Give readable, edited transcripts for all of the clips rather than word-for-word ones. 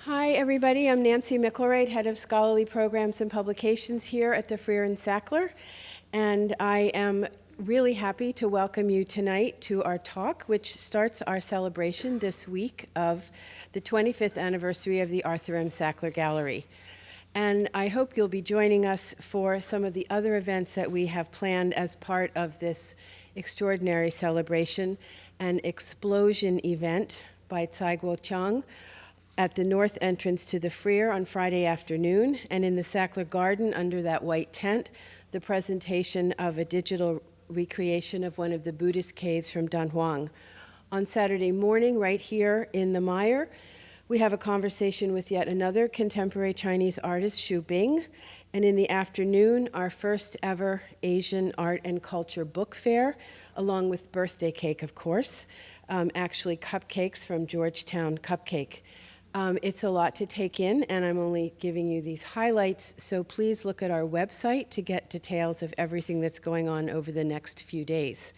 Hi, everybody. I'm Nancy Micklewright, Head of Scholarly Programs and Publications here at the Freer and Sackler, and I am really happy to welcome you tonight to our talk, which starts our celebration this week of the 25th anniversary of the Arthur M. Sackler Gallery. And I hope you'll be joining us for some of the other events that we have planned as part of this extraordinary celebration, an explosion event by Tsai Guo-Chang at the north entrance to the Freer on Friday afternoon, and in the Sackler Garden under that white tent, the presentation of a digital recreation of one of the Buddhist caves from Danhuang. On Saturday morning, right here in the Meyer, we have a conversation with yet another contemporary Chinese artist, Xu Bing, and in the afternoon, our first ever Asian Art and Culture Book Fair, along with birthday cake, of course, actually cupcakes from Georgetown Cupcake. It's a lot to take in, and I'm only giving you these highlights, so please look at our website to get details of everything that's going on over the next few days.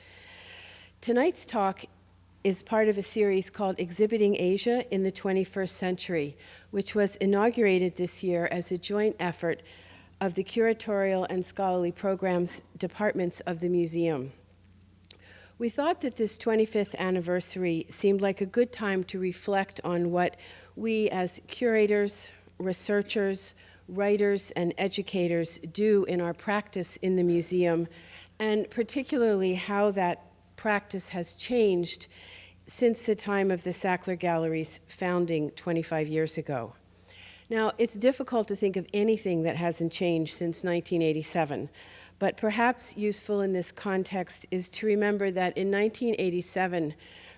Tonight's talk is part of a series called Exhibiting Asia in the 21st Century, which was inaugurated this year as a joint effort of the curatorial and scholarly programs departments of the museum. We thought that this 25th anniversary seemed like a good time to reflect on what we as curators, researchers, writers, and educators do in our practice in the museum, and particularly how that practice has changed since the time of the Sackler Gallery's founding 25 years ago. Now, it's difficult to think of anything that hasn't changed since 1987. But perhaps useful in this context is to remember that in 1987,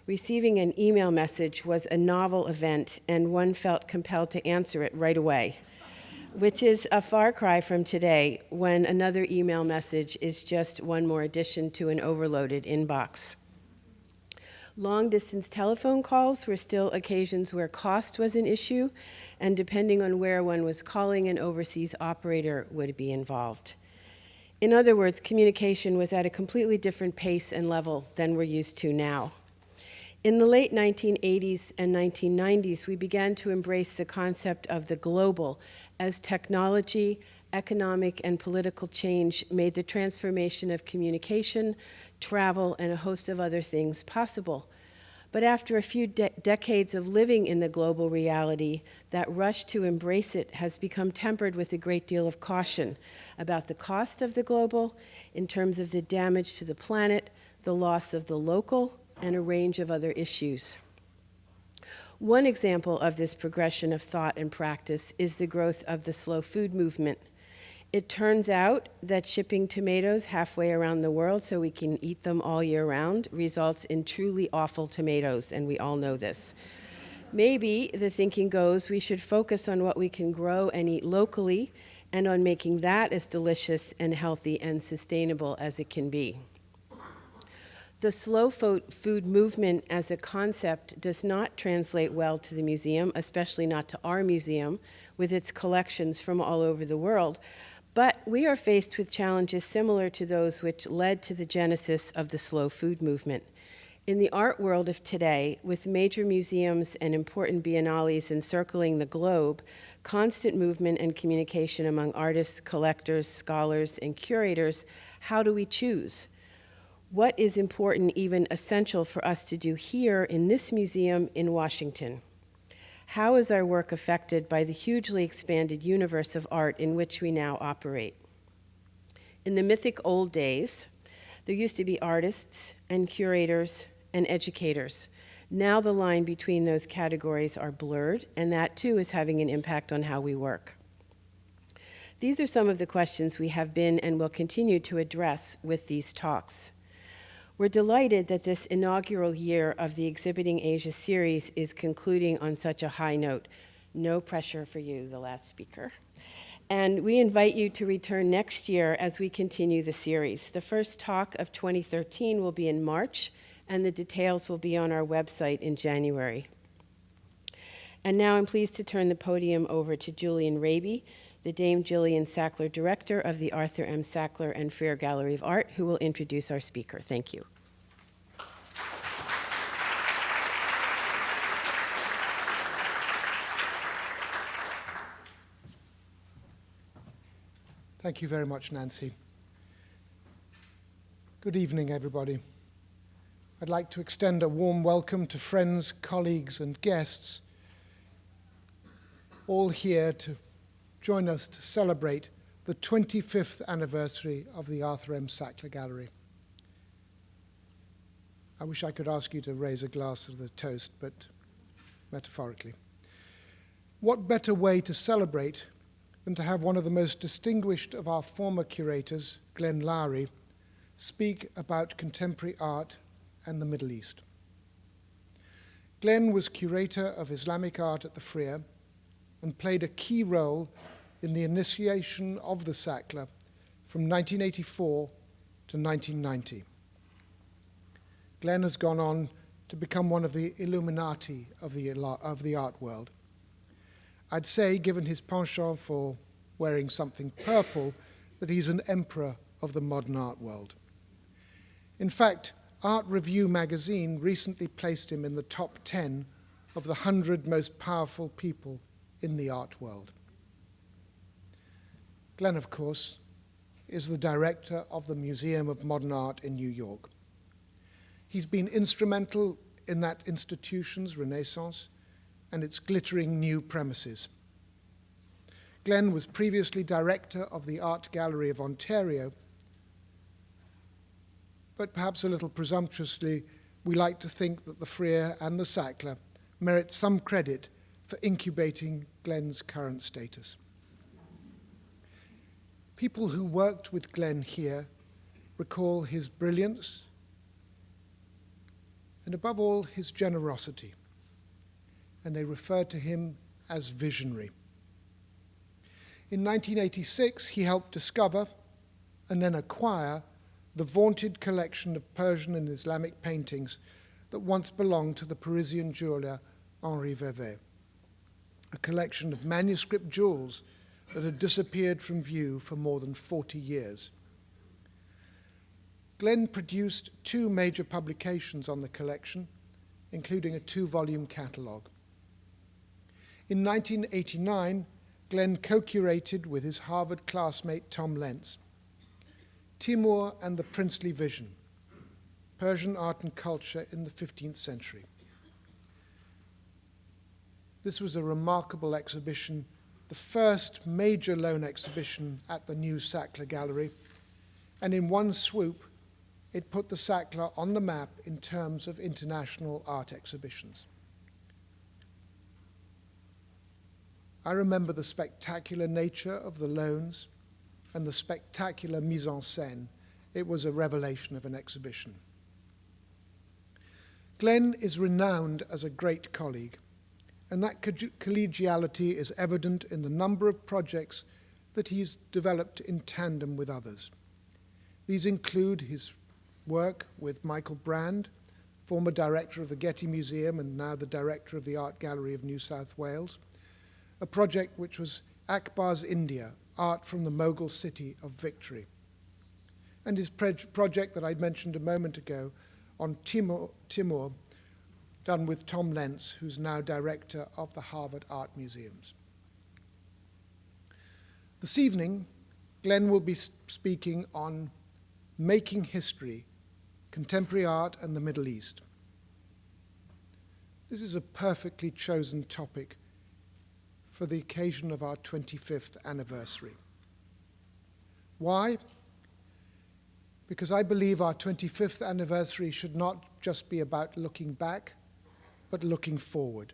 receiving an email message was a novel event, and one felt compelled to answer it right away, which is a far cry from today, when another email message is just one more addition to an overloaded inbox. Long-distance telephone calls were still occasions where cost was an issue, and depending on where one was calling, an overseas operator would be involved. In other words, communication was at a completely different pace and level than we're used to now. In the late 1980s and 1990s, we began to embrace the concept of the global as technology, economic, and political change made the transformation of communication, travel, and a host of other things possible. But after a few decades of living in the global reality, that rush to embrace it has become tempered with a great deal of caution about the cost of the global in terms of the damage to the planet, the loss of the local, and a range of other issues. One example of this progression of thought and practice is the growth of the slow food movement. It turns out that shipping tomatoes halfway around the world so we can eat them all year round results in truly awful tomatoes, and we all know this. Maybe, the thinking goes, we should focus on what we can grow and eat locally and on making that as delicious and healthy and sustainable as it can be. The slow food movement as a concept does not translate well to the museum, especially not to our museum with its collections from all over the world. But we are faced with challenges similar to those which led to the genesis of the slow food movement. In the art world of today, with major museums and important biennales encircling the globe, constant movement and communication among artists, collectors, scholars, and curators, how do we choose? What is important, even essential for us to do here in this museum in Washington? How is our work affected by the hugely expanded universe of art in which we now operate? In the mythic old days, there used to be artists and curators and educators. Now the line between those categories are blurred, and that too is having an impact on how we work. These are some of the questions we have been and will continue to address with these talks. We're delighted that this inaugural year of the Exhibiting Asia series is concluding on such a high note. No pressure for you, the last speaker. And we invite you to return next year as we continue the series. The first talk of 2013 will be in March, and the details will be on our website in January. And now I'm pleased to turn the podium over to Julian Raby, the Dame Gillian Sackler Director of the Arthur M. Sackler and Freer Gallery of Art, who will introduce our speaker. Thank you. Thank you very much, Nancy. Good evening, everybody. I'd like to extend a warm welcome to friends, colleagues, and guests, all here to join us to celebrate the 25th anniversary of the Arthur M. Sackler Gallery. I wish I could ask you to raise a glass of the toast, but metaphorically. What better way to celebrate than to have one of the most distinguished of our former curators, Glenn Lowry, speak about contemporary art and the Middle East. Glenn was curator of Islamic art at the Freer and played a key role in the initiation of the Sackler from 1984 to 1990. Glenn has gone on to become one of the Illuminati of the art world. I'd say, given his penchant for wearing something purple, that he's an emperor of the modern art world. In fact, Art Review magazine recently placed him in the top 10 of the 100 most powerful people in the art world. Glenn, of course, is the director of the Museum of Modern Art in New York. He's been instrumental in that institution's renaissance and its glittering new premises. Glenn was previously director of the Art Gallery of Ontario, but perhaps a little presumptuously, we like to think that the Freer and the Sackler merit some credit for incubating Glenn's current status. People who worked with Glenn here recall his brilliance and, above all, his generosity, and they refer to him as visionary. In 1986, he helped discover and then acquire the vaunted collection of Persian and Islamic paintings that once belonged to the Parisian jeweler Henri Vervet, a collection of manuscript jewels that had disappeared from view for more than 40 years. Glenn produced 2 major publications on the collection, including a 2-volume catalogue. In 1989, Glenn co-curated with his Harvard classmate Tom Lentz Timur and the Princely Vision, Persian Art and Culture in the 15th Century. This was a remarkable exhibition, the first major loan exhibition at the new Sackler Gallery, and in one swoop, it put the Sackler on the map in terms of international art exhibitions. I remember the spectacular nature of the loans and the spectacular mise en scène. It was a revelation of an exhibition. Glenn is renowned as a great colleague, and that collegiality is evident in the number of projects that he's developed in tandem with others. These include his work with Michael Brand, former director of the Getty Museum and now the director of the Art Gallery of New South Wales, a project which was Akbar's India, Art from the Mughal City of Victory, and his project that I mentioned a moment ago on Timur, done with Tom Lentz, who's now director of the Harvard Art Museums. This evening, Glenn will be speaking on Making History, Contemporary Art and the Middle East. This is a perfectly chosen topic for the occasion of our 25th anniversary. Why? Because I believe our 25th anniversary should not just be about looking back, but looking forward.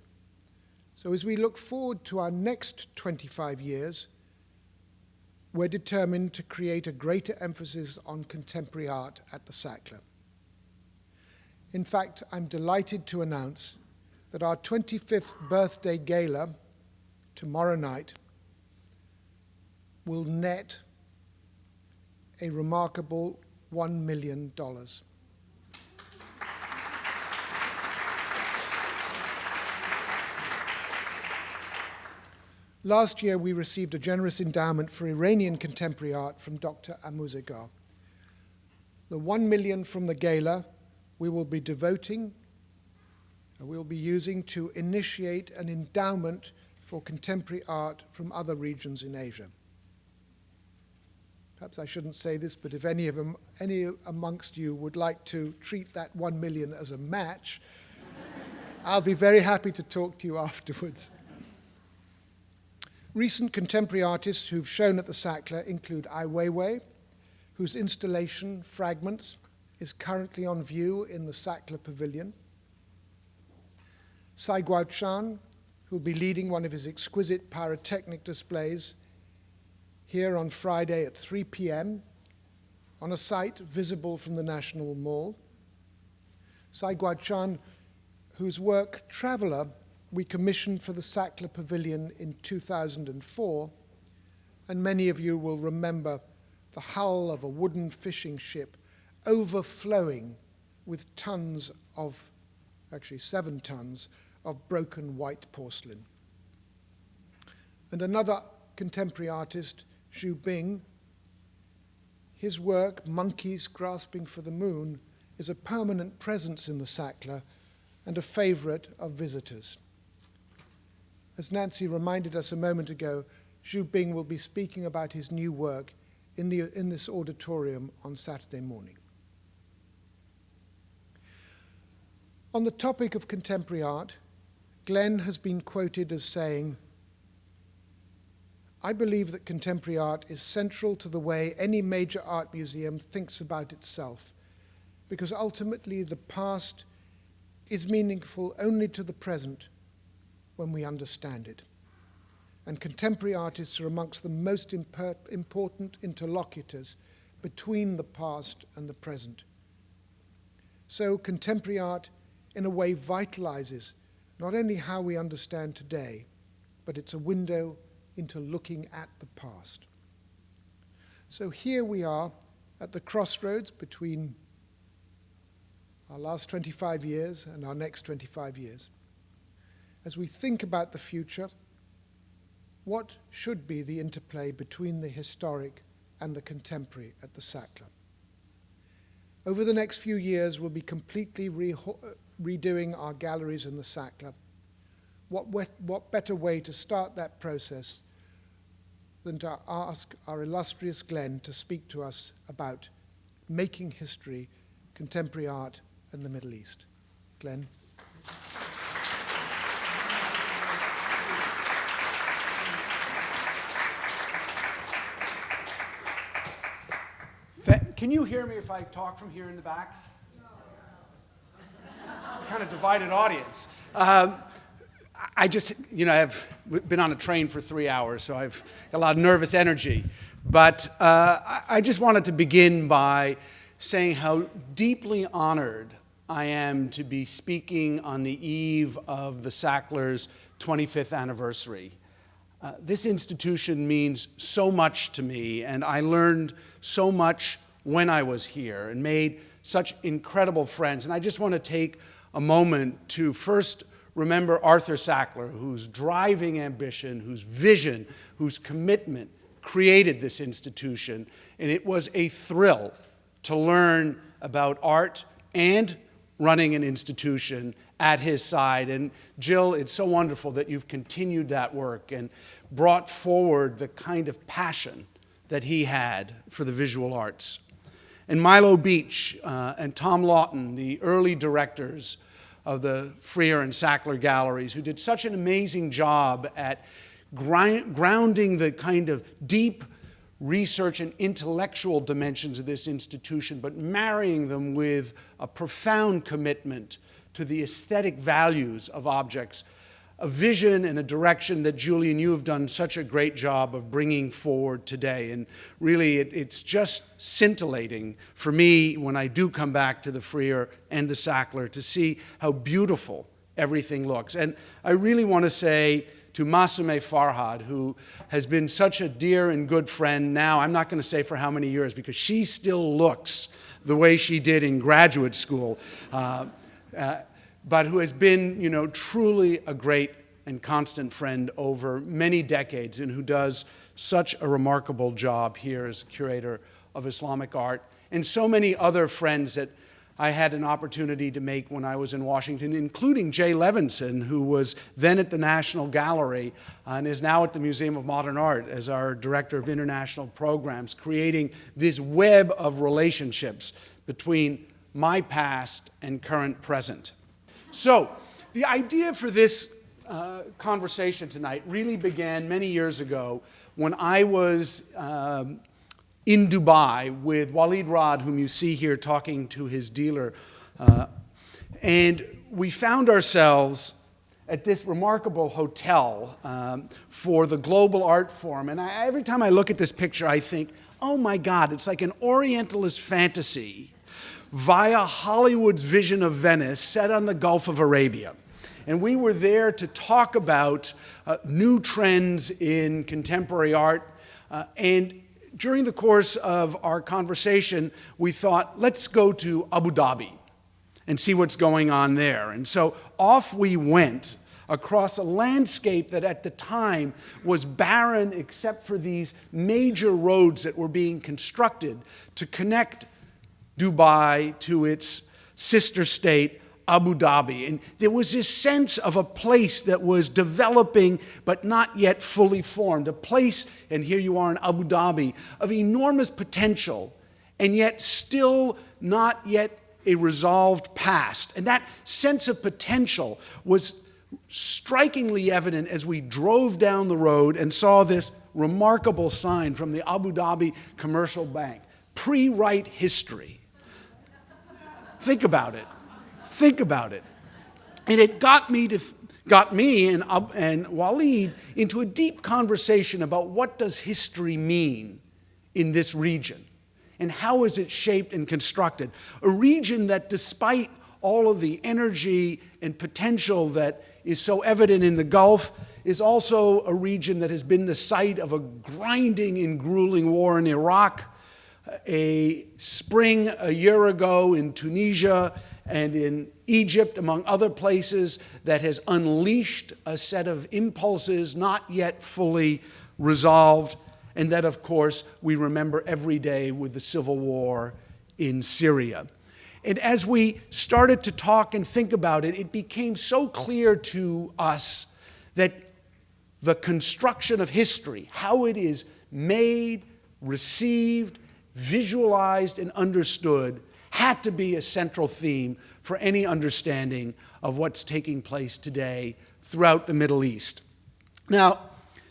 So as we look forward to our next 25 years, we're determined to create a greater emphasis on contemporary art at the Sackler. In fact, I'm delighted to announce that our 25th birthday gala tomorrow night will net a remarkable $1 million. Last year, we received a generous endowment for Iranian contemporary art from Dr. Amuzegar. The $1 million from the gala we will be using to initiate an endowment for contemporary art from other regions in Asia. perhaps I shouldn't say this, but if any amongst you would like to treat that 1 million as a match, I'll be very happy to talk to you afterwards. Recent contemporary artists who've shown at the Sackler include Ai Weiwei, whose installation, Fragments, is currently on view in the Sackler Pavilion. Sai Guo-Chan, who'll be leading one of his exquisite pyrotechnic displays here on Friday at 3 p.m. on a site visible from the National Mall. Sai Guo-Chan, whose work Traveller we commissioned for the Sackler Pavilion in 2004, and many of you will remember the hull of a wooden fishing ship overflowing with tons of, actually 7 tons, of broken white porcelain. And another contemporary artist, Xu Bing, his work, Monkeys Grasping for the Moon, is a permanent presence in the Sackler and a favorite of visitors. As Nancy reminded us a moment ago, Xu Bing will be speaking about his new work in this auditorium on Saturday morning. On the topic of contemporary art, Glenn has been quoted as saying, "I believe that contemporary art is central to the way any major art museum thinks about itself, because ultimately the past is meaningful only to the present when we understand it. And contemporary artists are amongst the most important interlocutors between the past and the present. So contemporary art, in a way, vitalizes not only how we understand today, but it's a window into looking at the past." So here we are at the crossroads between our last 25 years and our next 25 years. As we think about the future, what should be the interplay between the historic and the contemporary at the Sackler? Over the next few years, we'll be completely redoing our galleries in the Sackler. What better way to start that process than to ask our illustrious Glenn to speak to us about making history, contemporary art, and the Middle East. Glenn. Can you hear me if I talk from here in the back? It's a kind of divided audience. I just, I've been on a train for 3 hours, so I've got a lot of nervous energy. But I just wanted to begin by saying how deeply honored I am to be speaking on the eve of the Sackler's 25th anniversary. This institution means so much to me, and I learned so much when I was here and made such incredible friends. And I just want to take a moment to first remember Arthur Sackler, whose driving ambition, whose vision, whose commitment created this institution. And it was a thrill to learn about art and running an institution at his side. And Jill, it's so wonderful that you've continued that work and brought forward the kind of passion that he had for the visual arts. And Milo Beach and Tom Lawton, the early directors of the Freer and Sackler galleries, who did such an amazing job at grounding the kind of deep research and intellectual dimensions of this institution, but marrying them with a profound commitment to the aesthetic values of objects, a vision and a direction that, Julian, you have done such a great job of bringing forward today. And really, it's just scintillating for me when I do come back to the Freer and the Sackler to see how beautiful everything looks. And I really want to say to Masumeh Farhad, who has been such a dear and good friend now, I'm not going to say for how many years, because she still looks the way she did in graduate school, but who has been, truly a great and constant friend over many decades, and who does such a remarkable job here as curator of Islamic art, and so many other friends that I had an opportunity to make when I was in Washington, including Jay Levinson, who was then at the National Gallery and is now at the Museum of Modern Art as our Director of International Programs, creating this web of relationships between my past and current present. So the idea for this conversation tonight really began many years ago when I was in Dubai with Walid Raad, whom you see here talking to his dealer. And we found ourselves at this remarkable hotel for the Global Art Forum. And every time I look at this picture, I think, oh my God, it's like an Orientalist fantasy via Hollywood's vision of Venice set on the Gulf of Arabia. And we were there to talk about new trends in contemporary art. And during the course of our conversation, we thought, let's go to Abu Dhabi and see what's going on there. And so off we went across a landscape that at the time was barren except for these major roads that were being constructed to connect Dubai to its sister state, Abu Dhabi. And there was this sense of a place that was developing but not yet fully formed, a place, and here you are in Abu Dhabi, of enormous potential and yet still not yet a resolved past. And that sense of potential was strikingly evident as we drove down the road and saw this remarkable sign from the Abu Dhabi Commercial Bank, pre-write history. Think about it. Think about it. And it got me and Walid into a deep conversation about what does history mean in this region and how is it shaped and constructed. A region that, despite all of the energy and potential that is so evident in the Gulf, is also a region that has been the site of a grinding and grueling war in Iraq, a spring a year ago in Tunisia and in Egypt, among other places, that has unleashed a set of impulses not yet fully resolved, and that, of course, we remember every day with the civil war in Syria. And as we started to talk and think about it, it became so clear to us that the construction of history, how it is made, received, visualized, and understood, had to be a central theme for any understanding of what's taking place today throughout the Middle East. Now,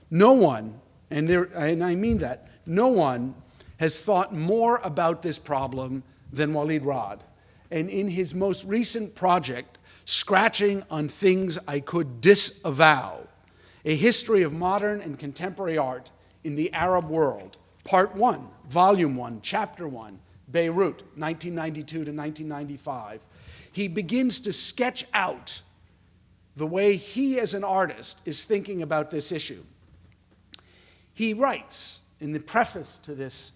no one, and I mean that, no one has thought more about this problem than Walid Raad. And in his most recent project, Scratching on Things I Could Disavow, A History of Modern and Contemporary Art in the Arab World, Part 1, Volume 1, Chapter 1, Beirut, 1992 to 1995, he begins to sketch out the way he as an artist is thinking about this issue. He writes in the preface to this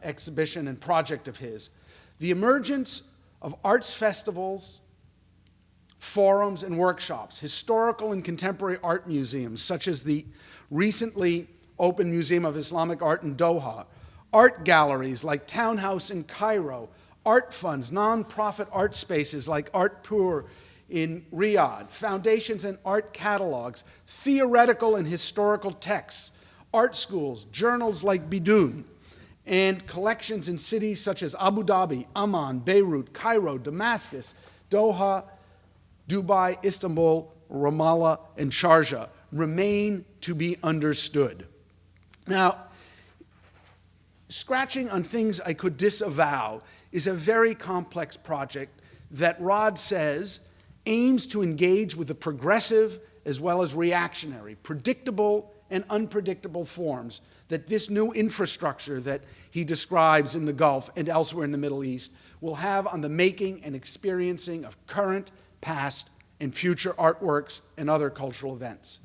exhibition and project of his, the emergence of arts festivals, forums, and workshops, historical and contemporary art museums, such as the recently opened Museum of Islamic Art in Doha, art galleries like Townhouse in Cairo, art funds, non-profit art spaces like Art Pour in Riyadh, foundations and art catalogs, theoretical and historical texts, art schools, journals like Bidun, and collections in cities such as Abu Dhabi, Amman, Beirut, Cairo, Damascus, Doha, Dubai, Istanbul, Ramallah, and Sharjah remain to be understood. Now, Scratching on Things I Could Disavow is a very complex project that Raad says aims to engage with the progressive as well as reactionary, predictable and unpredictable forms that this new infrastructure that he describes in the Gulf and elsewhere in the Middle East will have on the making and experiencing of current, past, and future artworks and other cultural events.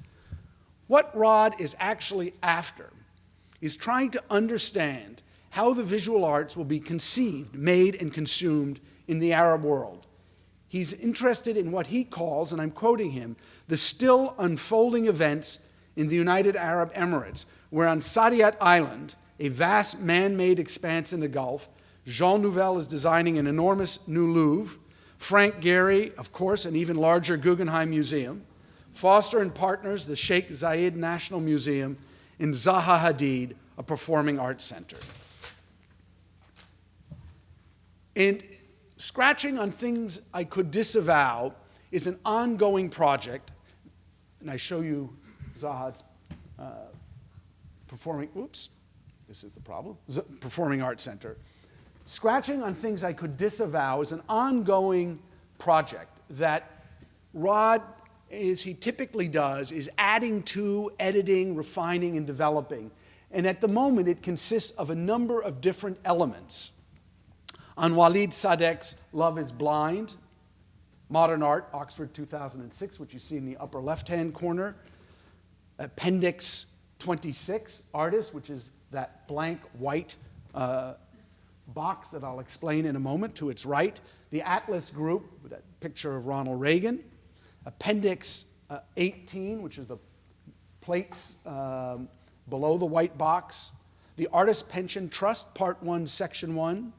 What Raad is actually after is trying to understand how the visual arts will be conceived, made, and consumed in the Arab world. He's interested in what he calls, and I'm quoting him, the still unfolding events in the United Arab Emirates, where on Saadiyat Island, a vast man-made expanse in the Gulf, Jean Nouvel is designing an enormous new Louvre. Frank Gehry, of course, an even larger Guggenheim Museum. Foster and Partners, the Sheikh Zayed National Museum. And Zaha Hadid, a performing arts center. And Scratching on Things I Could Disavow is an ongoing project. And I show you Zaha's performing arts center. Scratching on Things I Could Disavow is an ongoing project that Raad, as he typically does, is adding to, editing, refining, and developing. And at the moment, it consists of a number of different elements. On Walid Sadek's Love is Blind, Modern Art, Oxford 2006, which you see in the upper left-hand corner. Appendix 26, Artist, which is that blank white box that I'll explain in a moment to its right. The Atlas Group, with that picture of Ronald Reagan. Appendix 18, which is the plates below the white box. The Artist Pension Trust, Part 1, Section 1,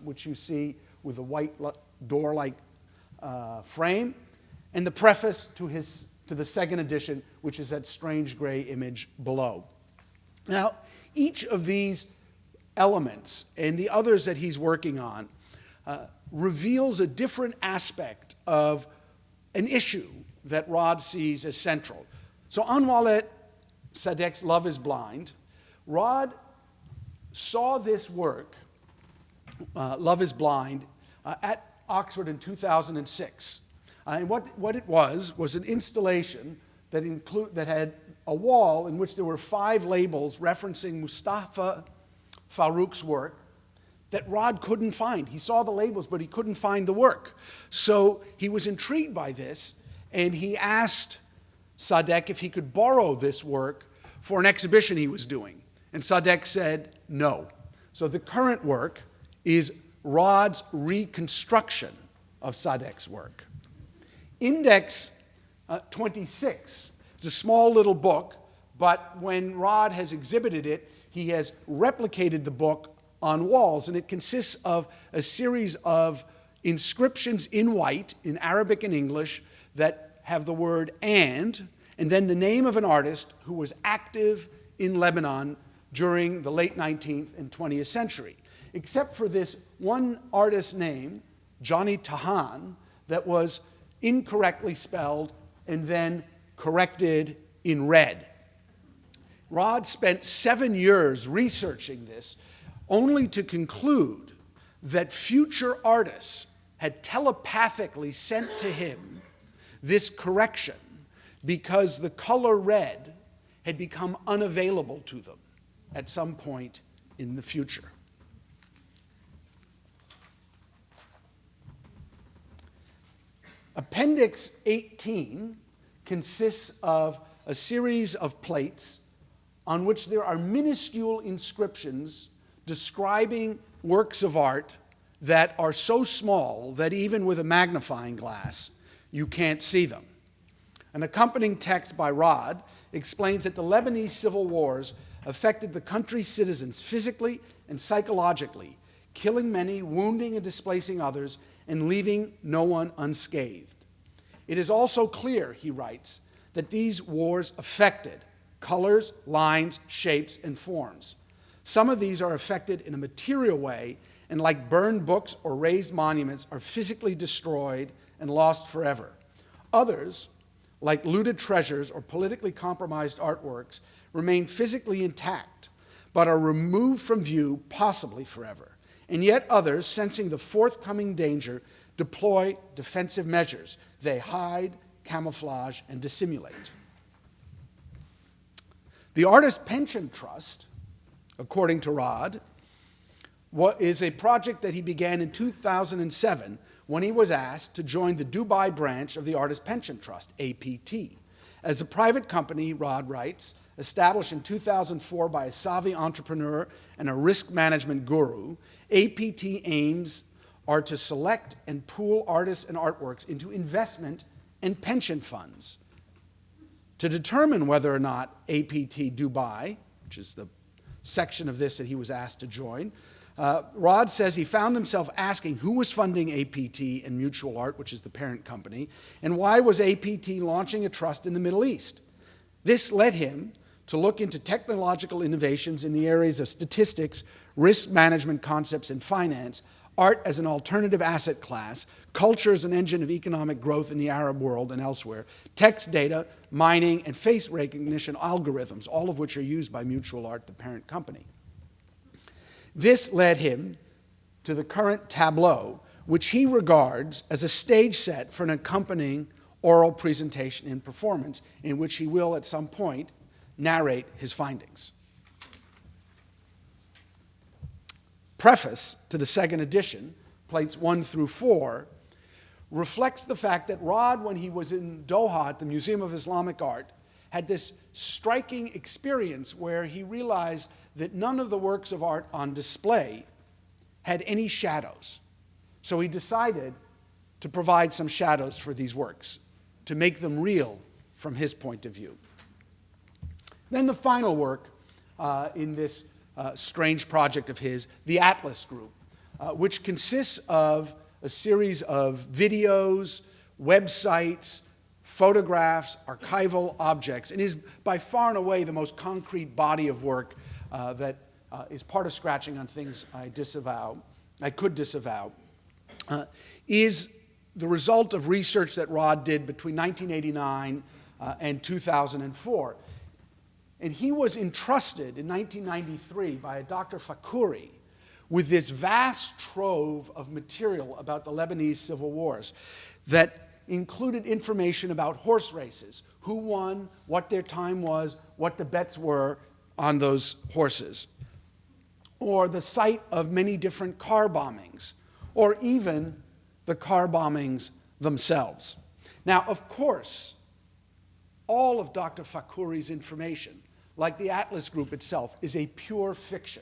which you see with the white door-like frame. And the preface to the second edition, which is that strange gray image below. Now, each of these elements and the others that he's working on reveals a different aspect of an issue that Raad sees as central. So on Walid Sadek's Love is Blind, Raad saw this work, Love is Blind, at Oxford in 2006. And what it was an installation that had a wall in which there were 5 labels referencing Mustafa Farooq's work that Raad couldn't find. He saw the labels, but he couldn't find the work. So he was intrigued by this, and he asked Sadek if he could borrow this work for an exhibition he was doing. And Sadek said no. So the current work is Raad's reconstruction of Sadek's work. Index 26 is a small little book, but when Raad has exhibited it, he has replicated the book on walls, and it consists of a series of inscriptions in white, in Arabic and English, that have the word and then the name of an artist who was active in Lebanon during the late 19th and 20th century. Except for this one artist's name, Johnny Tahan, that was incorrectly spelled and then corrected in red. Raad spent 7 years researching this, only to conclude that future artists had telepathically sent to him this correction because the color red had become unavailable to them at some point in the future. Appendix 18 consists of a series of plates on which there are minuscule inscriptions describing works of art that are so small that even with a magnifying glass, you can't see them. An accompanying text by Raad explains that the Lebanese civil wars affected the country's citizens physically and psychologically, killing many, wounding and displacing others, and leaving no one unscathed. It is also clear, he writes, that these wars affected colors, lines, shapes, and forms. Some of these are affected in a material way, and like burned books or razed monuments, are physically destroyed and lost forever. Others, like looted treasures or politically compromised artworks, remain physically intact, but are removed from view, possibly forever. And yet others, sensing the forthcoming danger, deploy defensive measures. They hide, camouflage, and dissimulate. The Artist Pension Trust, according to Raad, is a project that he began in 2007 when he was asked to join the Dubai branch of the Artist Pension Trust, APT. As a private company, Raad writes, established in 2004 by a Saudi entrepreneur and a risk management guru, APT aims are to select and pool artists and artworks into investment and pension funds. To determine whether or not APT Dubai, which is the section of this that he was asked to join, Raad says he found himself asking who was funding APT and Mutual Art, which is the parent company, and why was APT launching a trust in the Middle East. This led him to look into technological innovations in the areas of statistics, risk management concepts, and finance, art as an alternative asset class, culture as an engine of economic growth in the Arab world and elsewhere, text data, mining, and face recognition algorithms, all of which are used by Mutual Art, the parent company. This led him to the current tableau, which he regards as a stage set for an accompanying oral presentation and performance, in which he will, at some point, narrate his findings. Preface to the second edition, plates 1 through 4, reflects the fact that Raad, when he was in Doha at the Museum of Islamic Art, had this striking experience where he realized that none of the works of art on display had any shadows. So he decided to provide some shadows for these works, to make them real from his point of view. Then the final work in this strange project of his, the Atlas Group, which consists of a series of videos, websites, photographs, archival objects, and is by far and away the most concrete body of work that is part of Scratching on Things I Could Disavow, is the result of research that Raad did between 1989 and 2004. And he was entrusted in 1993 by a Dr. Fakouri with this vast trove of material about the Lebanese civil wars that included information about horse races, who won, what their time was, what the bets were on those horses, or the site of many different car bombings, or even the car bombings themselves. Now, of course, all of Dr. Fakouri's information, like the Atlas Group itself, is a pure fiction,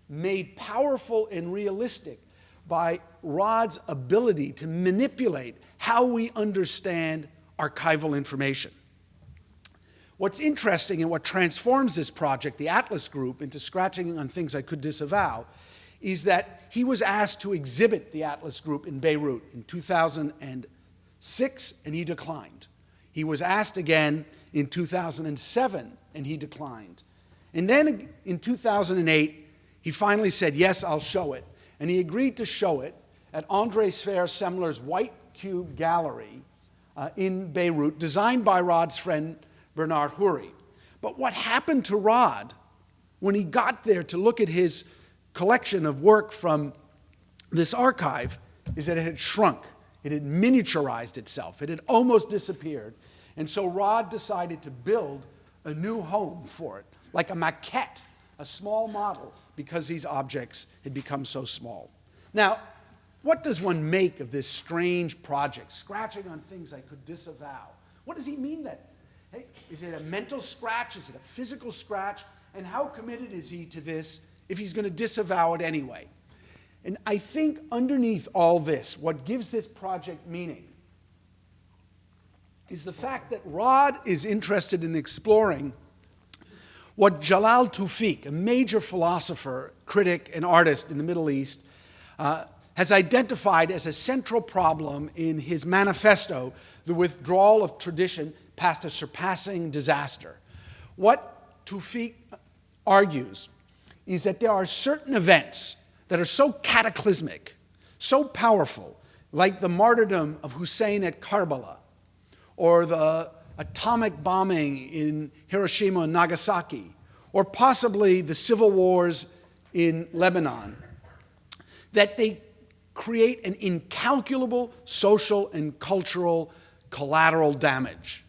made powerful and realistic by Raad's ability to manipulate how we understand archival information. What's interesting and what transforms this project, the Atlas Group, into Scratching on Things I Could Disavow, is that he was asked to exhibit the Atlas Group in Beirut in 2006, and he declined. He was asked again in 2007, and he declined. And then in 2008, he finally said, yes, I'll show it. And he agreed to show it at André Sfer-Semler's White Cube Gallery in Beirut, designed by Raad's friend Bernard Houry. But what happened to Raad when he got there to look at his collection of work from this archive is that it had shrunk. It had miniaturized itself. It had almost disappeared. And so Raad decided to build a new home for it, like a maquette, a small model, because these objects had become so small. Now, what does one make of this strange project, Scratching on Things I Could Disavow? What does he mean that? Hey, is it a mental scratch? Is it a physical scratch? And how committed is he to this if he's going to disavow it anyway? And I think underneath all this, what gives this project meaning is the fact that Raad is interested in exploring what Jalal Tawfiq, a major philosopher, critic, and artist in the Middle East, has identified as a central problem in his manifesto, The Withdrawal of Tradition Past a Surpassing Disaster. What Tawfiq argues is that there are certain events that are so cataclysmic, so powerful, like the martyrdom of Hussein at Karbala, or the atomic bombing in Hiroshima and Nagasaki, or possibly the civil wars in Lebanon, that they create an incalculable social and cultural collateral damage.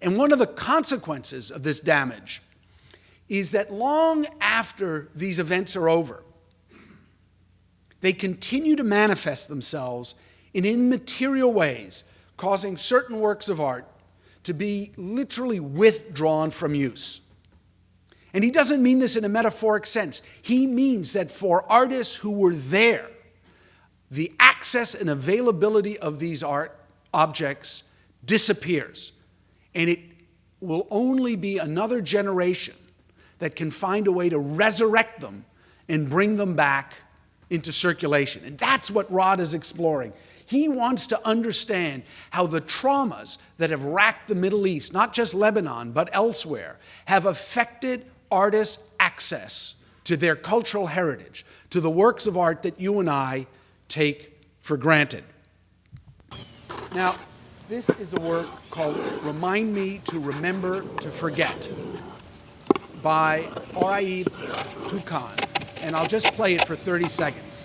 And one of the consequences of this damage is that long after these events are over, they continue to manifest themselves in immaterial ways, causing certain works of art to be literally withdrawn from use. And he doesn't mean this in a metaphoric sense. He means that for artists who were there, the access and availability of these art objects disappears. And it will only be another generation that can find a way to resurrect them and bring them back into circulation. And that's what Raad is exploring. He wants to understand how the traumas that have racked the Middle East, not just Lebanon, but elsewhere, have affected artists' access to their cultural heritage, to the works of art that you and I take for granted. Now, this is a work called Remind Me to Remember to Forget by Raad Toukan, and I'll just play it for 30 seconds.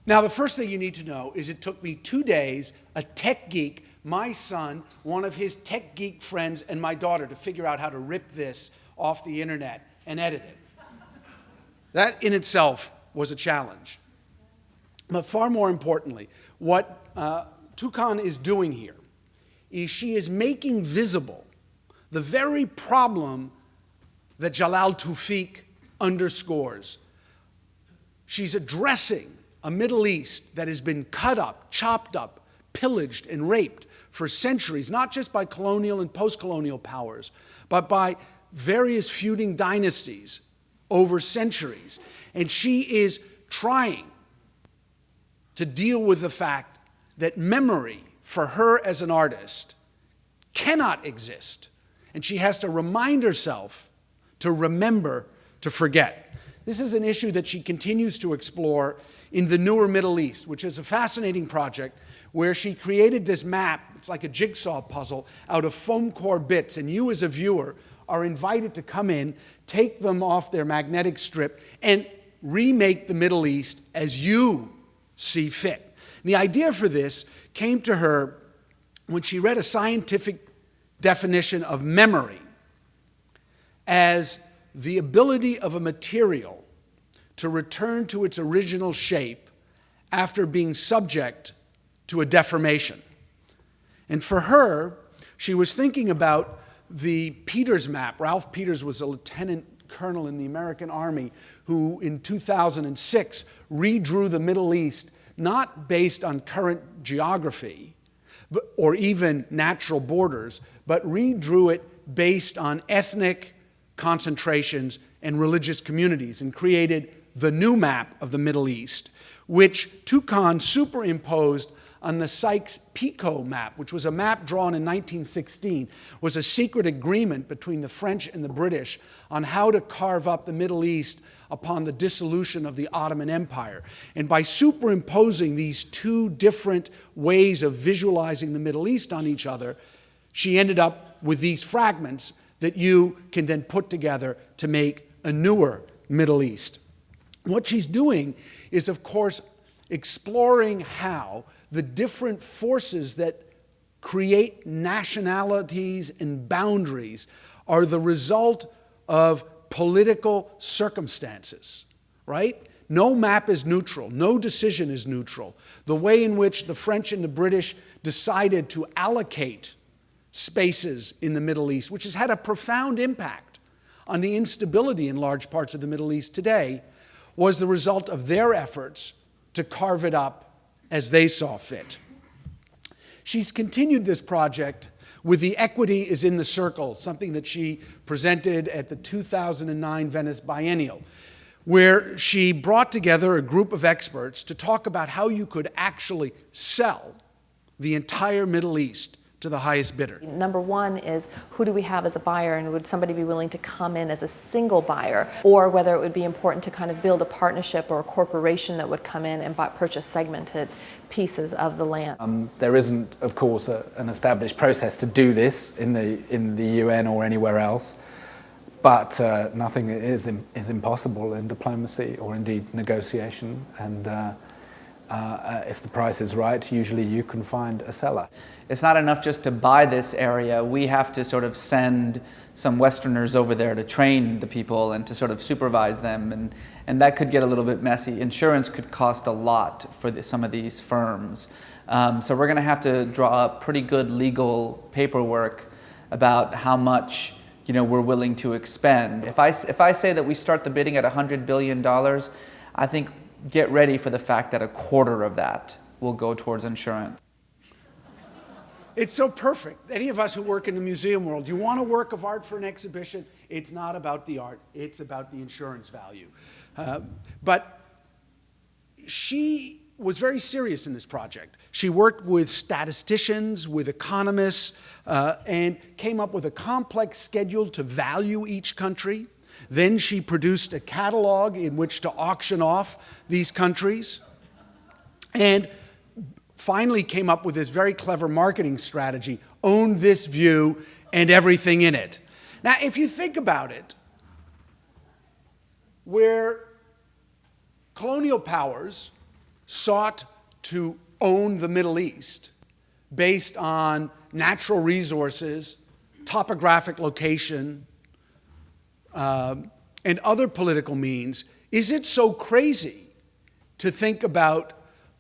Now, the first thing you need to know is it took me 2 days, a tech geek, my son, one of his tech geek friends, and my daughter to figure out how to rip this off the internet and edit it. That in itself was a challenge. But far more importantly, what Toukan is doing here is she is making visible the very problem that Jalal Tawfiq underscores. She's addressing a Middle East that has been cut up, chopped up, pillaged, and raped for centuries, not just by colonial and post-colonial powers, but by various feuding dynasties over centuries. And she is trying to deal with the fact that memory for her as an artist cannot exist. And she has to remind herself to remember to forget. This is an issue that she continues to explore in the newer Middle East, which is a fascinating project where she created this map. It's like a jigsaw puzzle out of foam core bits, and you as a viewer are invited to come in, take them off their magnetic strip, and remake the Middle East as you see fit. And the idea for this came to her when she read a scientific definition of memory as the ability of a material to return to its original shape after being subject to a deformation. And for her, she was thinking about the Peters map. Ralph Peters was a lieutenant colonel in the American Army who in 2006 redrew the Middle East, not based on current geography or even natural borders, but redrew it based on ethnic concentrations and religious communities, and created the new map of the Middle East, which Toukan superimposed on the Sykes-Picot map, which was a map drawn in 1916, was a secret agreement between the French and the British on how to carve up the Middle East upon the dissolution of the Ottoman Empire. And by superimposing these two different ways of visualizing the Middle East on each other, she ended up with these fragments that you can then put together to make a newer Middle East. What she's doing is, of course, exploring how the different forces that create nationalities and boundaries are the result of political circumstances, right? No map is neutral. No decision is neutral. The way in which the French and the British decided to allocate spaces in the Middle East, which has had a profound impact on the instability in large parts of the Middle East today, was the result of their efforts to carve it up as they saw fit. She's continued this project with the equity is in the circle, something that she presented at the 2009 Venice Biennial, where she brought together a group of experts to talk about how you could actually sell the entire Middle East to the highest bidder. Number one is, who do we have as a buyer, and would somebody be willing to come in as a single buyer, or whether it would be important to kind of build a partnership or a corporation that would come in and purchase segmented pieces of the land. There isn't, of course, an established process to do this in the UN or anywhere else, but nothing is impossible in diplomacy or indeed negotiation, and if the price is right, usually you can find a seller. It's not enough just to buy this area. We have to sort of send some Westerners over there to train the people and to sort of supervise them, and that could get a little bit messy. Insurance could cost a lot for some of these firms. So we're going to have to draw up pretty good legal paperwork about how much we're willing to expend. If I say that we start the bidding at $100 billion, I think get ready for the fact that a quarter of that will go towards insurance. It's so perfect. Any of us who work in the museum world, you want a work of art for an exhibition, it's not about the art, it's about the insurance value. But she was very serious in this project. She worked with statisticians, with economists, and came up with a complex schedule to value each country. Then she produced a catalog in which to auction off these countries, and finally came up with this very clever marketing strategy: own this view and everything in it. Now, if you think about it, where colonial powers sought to own the Middle East based on natural resources, topographic location, and other political means, is it so crazy to think about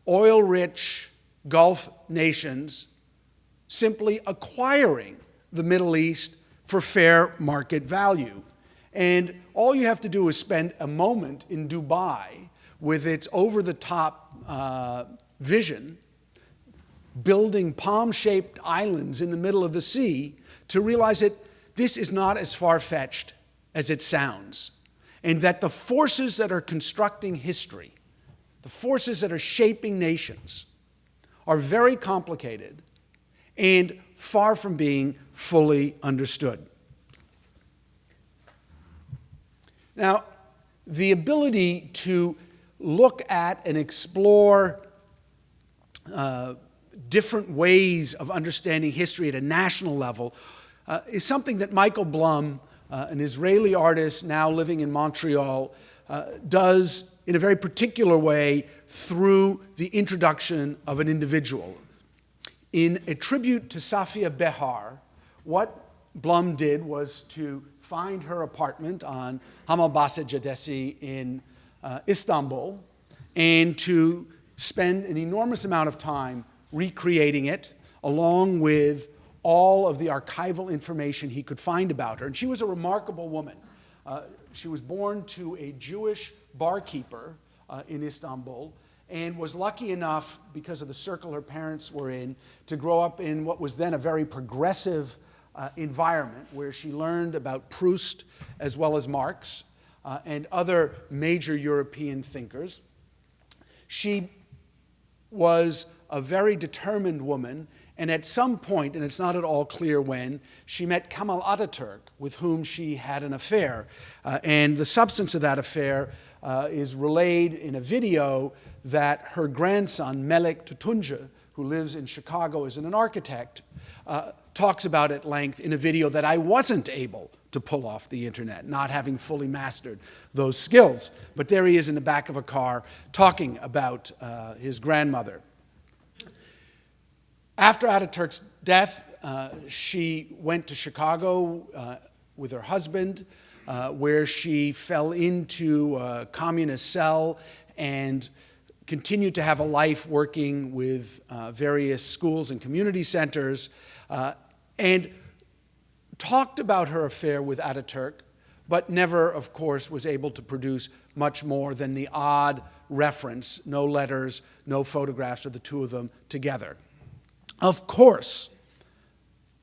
oil-rich Gulf nations simply acquiring the Middle East for fair market value? And all you have to do is spend a moment in Dubai with its over-the-top vision, building palm-shaped islands in the middle of the sea, to realize that this is not as far-fetched as it sounds, and that the forces that are constructing history, the forces that are shaping nations, are very complicated and far from being fully understood. Now, the ability to look at and explore different ways of understanding history at a national level is something that Michael Blum, an Israeli artist now living in Montreal, does in a very particular way through the introduction of an individual. In a tribute to Safiyeh Behar, what Blum did was to find her apartment on Hamalbase Caddesi in Istanbul, and to spend an enormous amount of time recreating it, along with all of the archival information he could find about her. And she was a remarkable woman. She was born to a Jewish barkeeper in Istanbul, and was lucky enough, because of the circle her parents were in, to grow up in what was then a very progressive environment, where she learned about Proust as well as Marx and other major European thinkers. She was a very determined woman, and at some point, and it's not at all clear when, she met Kemal Ataturk, with whom she had an affair. And the substance of that affair is relayed in a video that her grandson, Melek Tutunja, who lives in Chicago as an architect, talks about at length in a video that I wasn't able to pull off the internet, not having fully mastered those skills. But there he is in the back of a car talking about his grandmother. After Ataturk's death, she went to Chicago with her husband, where she fell into a communist cell and continued to have a life working with various schools and community centers, and talked about her affair with Ataturk, but never, of course, was able to produce much more than the odd reference, no letters, no photographs of the two of them together. Of course,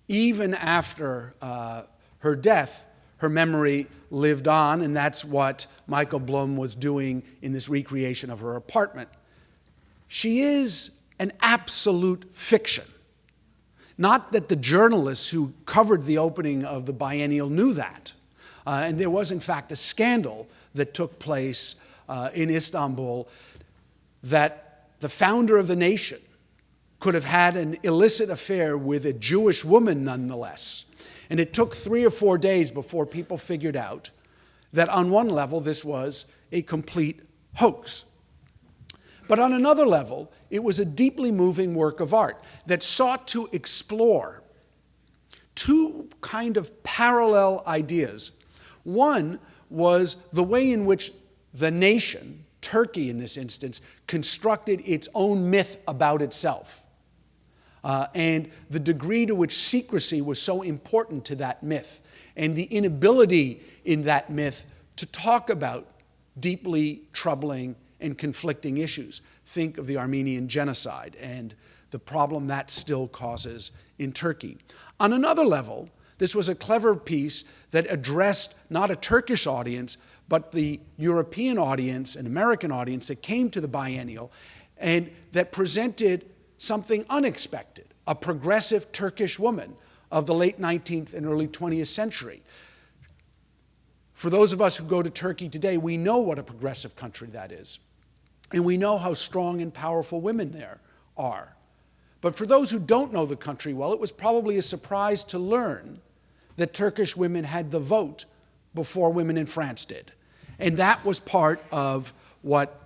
even after her death, her memory lived on, and that's what Michael Blum was doing in this recreation of her apartment. She is an absolute fiction. Not that the journalists who covered the opening of the biennial knew that. And there was, in fact, a scandal that took place in Istanbul that the founder of the nation could have had an illicit affair with a Jewish woman nonetheless. And it took 3 or 4 days before people figured out that on one level this was a complete hoax. But on another level, it was a deeply moving work of art that sought to explore two kind of parallel ideas. One was the way in which the nation, Turkey in this instance, constructed its own myth about itself. And the degree to which secrecy was so important to that myth, and the inability in that myth to talk about deeply troubling and conflicting issues. Think of the Armenian genocide and the problem that still causes in Turkey. On another level, this was a clever piece that addressed not a Turkish audience, but the European audience and American audience that came to the biennial, and that presented something unexpected, a progressive Turkish woman of the late 19th and early 20th century. For those of us who go to Turkey today, we know what a progressive country that is. And we know how strong and powerful women there are. But for those who don't know the country well, it was probably a surprise to learn that Turkish women had the vote before women in France did. And that was part of what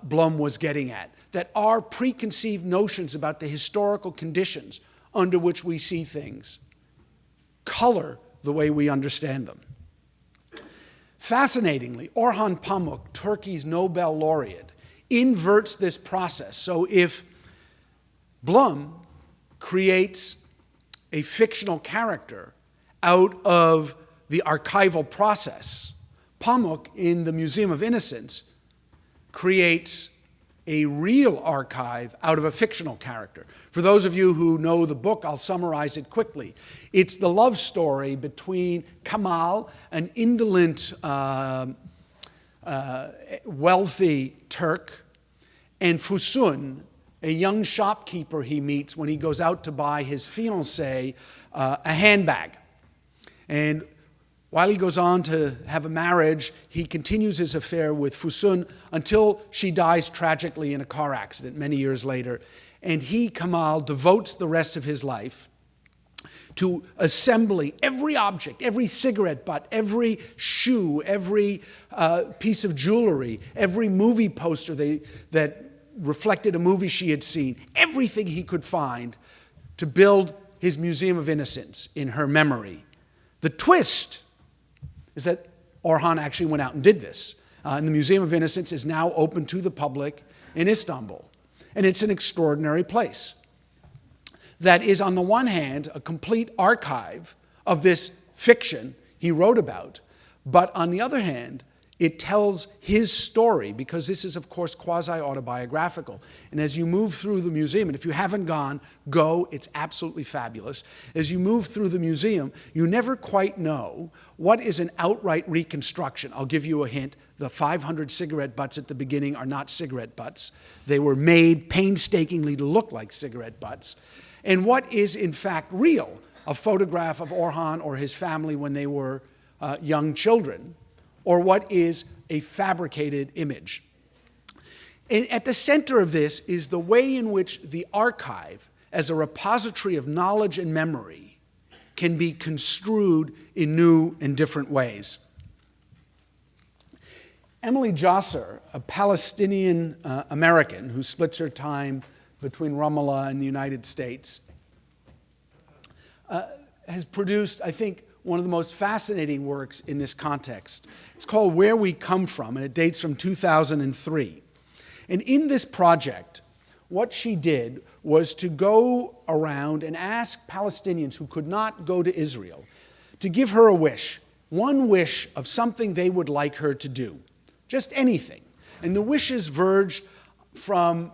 Blum was getting at, that our preconceived notions about the historical conditions under which we see things color the way we understand them. Fascinatingly, Orhan Pamuk, Turkey's Nobel laureate, inverts this process. So if Blum creates a fictional character out of the archival process, Pamuk in the Museum of Innocence creates a real archive out of a fictional character. For those of you who know the book, I'll summarize it quickly. It's the love story between Kemal, an indolent, wealthy Turk, and Fusun, a young shopkeeper he meets when he goes out to buy his fiancée a handbag. And while he goes on to have a marriage, he continues his affair with Fusun until she dies tragically in a car accident many years later. And he, Kemal, devotes the rest of his life to assembling every object, every cigarette butt, every shoe, every piece of jewelry, every movie poster that reflected a movie she had seen, everything he could find to build his Museum of Innocence in her memory. The twist is that Orhan actually went out and did this. And the Museum of Innocence is now open to the public in Istanbul. And it's an extraordinary place that is, on the one hand, a complete archive of this fiction he wrote about, but on the other hand, it tells his story, because this is, of course, quasi-autobiographical. And as you move through the museum, and if you haven't gone, go, it's absolutely fabulous. As you move through the museum, you never quite know what is an outright reconstruction. I'll give you a hint. The 500 cigarette butts at the beginning are not cigarette butts. They were made painstakingly to look like cigarette butts. And what is, in fact, real, a photograph of Orhan or his family when they were young children, or what is a fabricated image. And at the center of this is the way in which the archive, as a repository of knowledge and memory, can be construed in new and different ways. Emily Jacir, a Palestinian American who splits her time between Ramallah and the United States, has produced, I think, one of the most fascinating works in this context. It's called Where We Come From, and it dates from 2003. And in this project, what she did was to go around and ask Palestinians who could not go to Israel to give her a wish, one wish of something they would like her to do, just anything. And the wishes verged from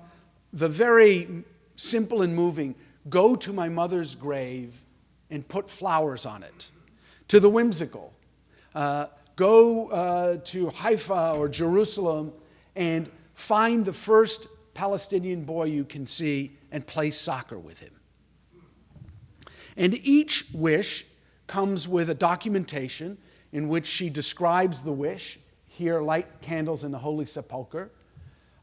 the very simple and moving, go to my mother's grave and put flowers on it, to the whimsical. Go to Haifa or Jerusalem and find the first Palestinian boy you can see and play soccer with him. And each wish comes with a documentation in which she describes the wish. Here, light candles in the Holy Sepulchre.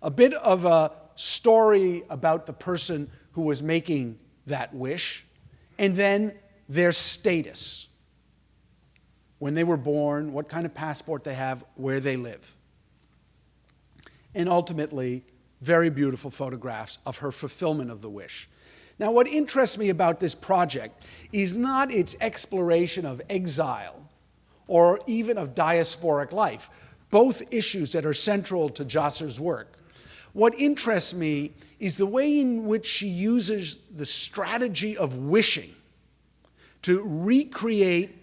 A bit of a story about the person who was making that wish. And then their status. When they were born, what kind of passport they have, where they live. And ultimately, very beautiful photographs of her fulfillment of the wish. Now, what interests me about this project is not its exploration of exile or even of diasporic life, both issues that are central to Jacir's work. What interests me is the way in which she uses the strategy of wishing to recreate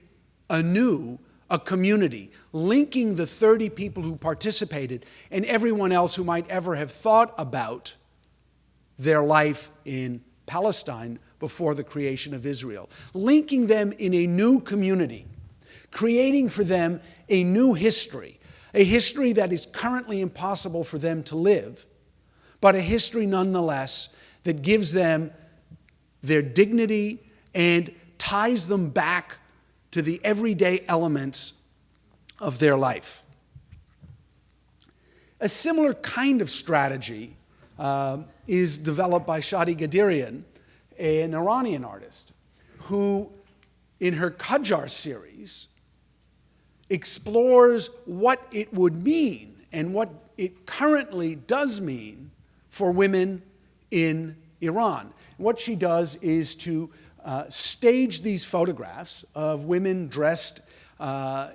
anew a community, linking the 30 people who participated and everyone else who might ever have thought about their life in Palestine before the creation of Israel, linking them in a new community, creating for them a new history, a history that is currently impossible for them to live, but a history nonetheless that gives them their dignity and ties them back to the everyday elements of their life. A similar kind of strategy is developed by Shadi Ghadirian, an Iranian artist, who in her Qajar series explores what it would mean and what it currently does mean for women in Iran. What she does is to stage these photographs of women dressed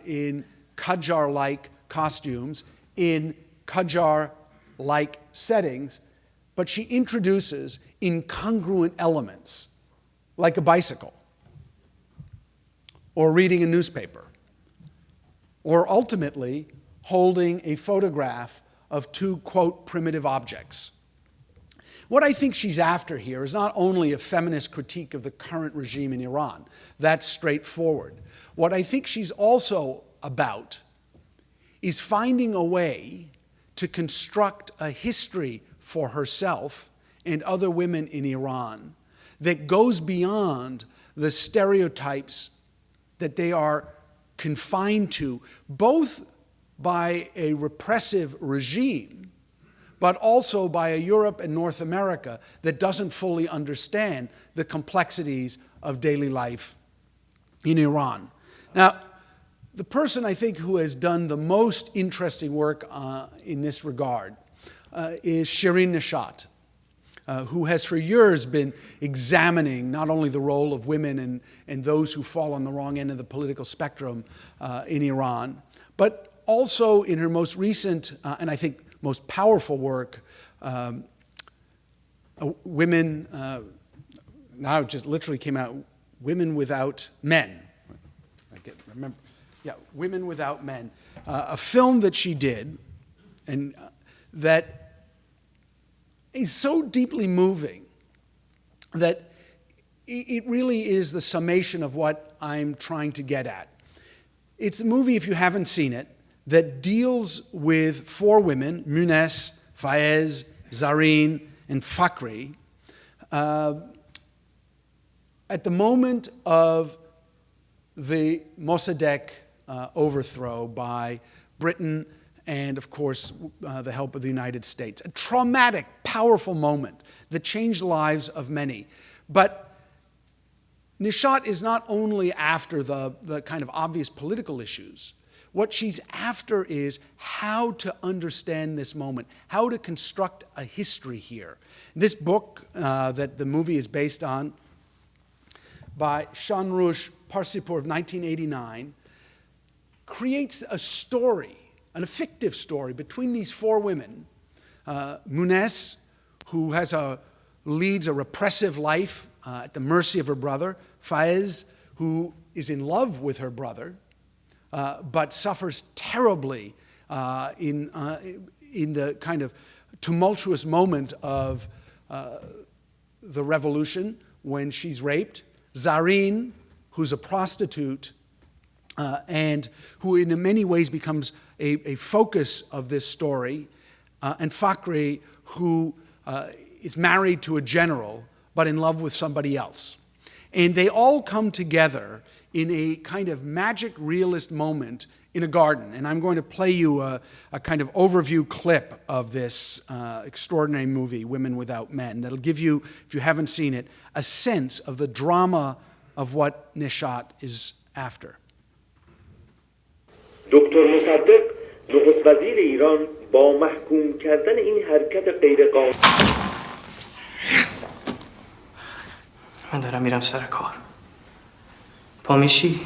in Qajar-like costumes, in Qajar-like settings, but she introduces incongruent elements, like a bicycle, or reading a newspaper, or ultimately holding a photograph of two, quote, primitive objects. What I think she's after here is not only a feminist critique of the current regime in Iran. That's straightforward. What I think she's also about is finding a way to construct a history for herself and other women in Iran that goes beyond the stereotypes that they are confined to, both by a repressive regime, but also by a Europe and North America that doesn't fully understand the complexities of daily life in Iran. Now, the person I think who has done the most interesting work in this regard is Shirin Neshat, who has for years been examining not only the role of women and those who fall on the wrong end of the political spectrum in Iran, but also in her most recent, and I think most powerful work, Women, now it just literally came out, Women Without Men. Remember, yeah, Women Without Men. A film that she did, and that is so deeply moving that it really is the summation of what I'm trying to get at. It's a movie, if you haven't seen it, that deals with four women, Munes, Faiz, Zareen, and Fakhri, at the moment of the Mossadegh overthrow by Britain and, of course, the help of the United States. A traumatic, powerful moment that changed the lives of many. But Neshat is not only after the kind of obvious political issues. What she's after is how to understand this moment, how to construct a history here. This book that the movie is based on by Shanrush Parsipur of 1989 creates a story, a fictive story between these four women. Munes, who leads a repressive life at the mercy of her brother. Faiz, who is in love with her brother, but suffers terribly in the kind of tumultuous moment of the revolution when she's raped. Zareen, who's a prostitute and who in many ways becomes a focus of this story, and Fakhri, who is married to a general but in love with somebody else. And they all come together in a kind of magic realist moment in a garden. And I'm going to play you a kind of overview clip of this extraordinary movie, Women Without Men, that'll give you, if you haven't seen it, a sense of the drama of what Nishat is after. دکتر مصدق نخست وزیر ایران با محکوم کردن این حرکت غیرقانونی من دارم میرم سر کار. پا میشی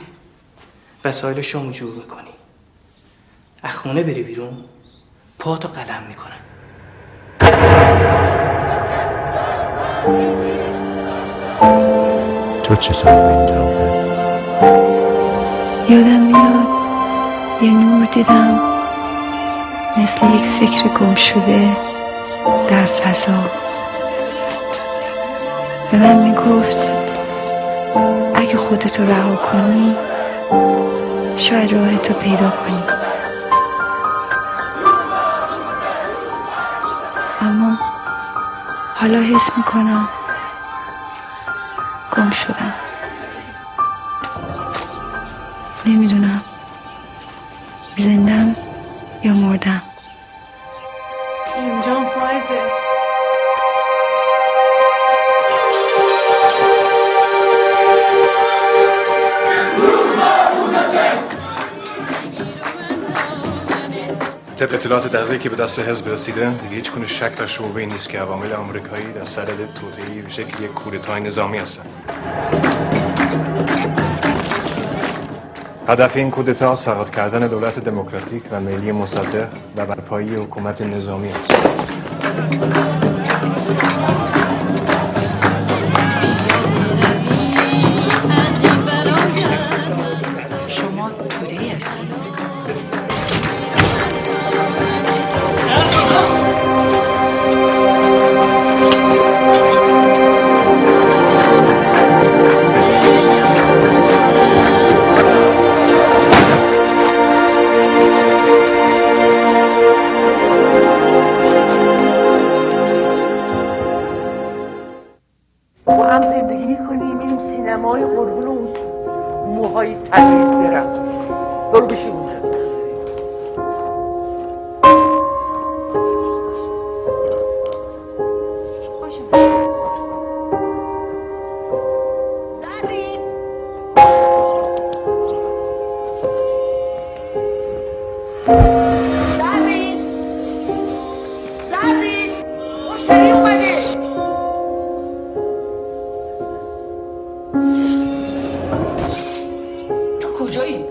وسایل شامو جور میکنی، از خونه بری بیرون پاتو قلم میکنن. تو چطور به اینجا اومدی؟ یادم میاد یه نور دیدم مثل یک فکر گم شده در فضا. به من میگفت اگه خودتو رها کنی شاید راهتو پیدا کنی. اما حالا حس میکنم گم شدم. نمیدونم زندم یا مردم. اینجام فایزه. طبق اطلاعات دقیقی که به دست حزب رسیده دیگه هیچ گونه شک و شبهه‌ای نیست که عوامل آمریکایی در صدد توطئه‌ای به شکل یک کودتای نظامی هستند. هدف این کودتا سقوط کردن دولت دموکراتیک و ملی مصدق و برپایی حکومت نظامی است. شما توده‌ای هستی؟ با هم زندگی میکنیم، میریم سینمای قربون اون موهای تنید برم. برو بشین اونجا. زرین زرین زرین مشتری اومده. کجایی؟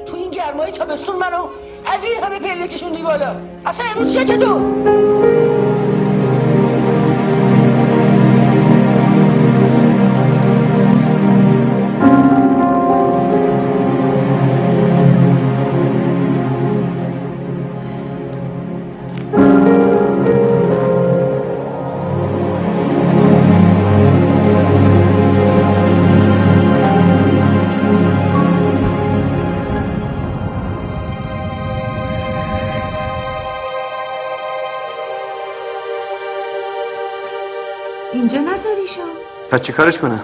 تو این گرمای تابستون منو از این همه پله کشوندی بالا. اصلا امروز چه تو؟ اینجا نذاریشو. پس چی کارش کنم؟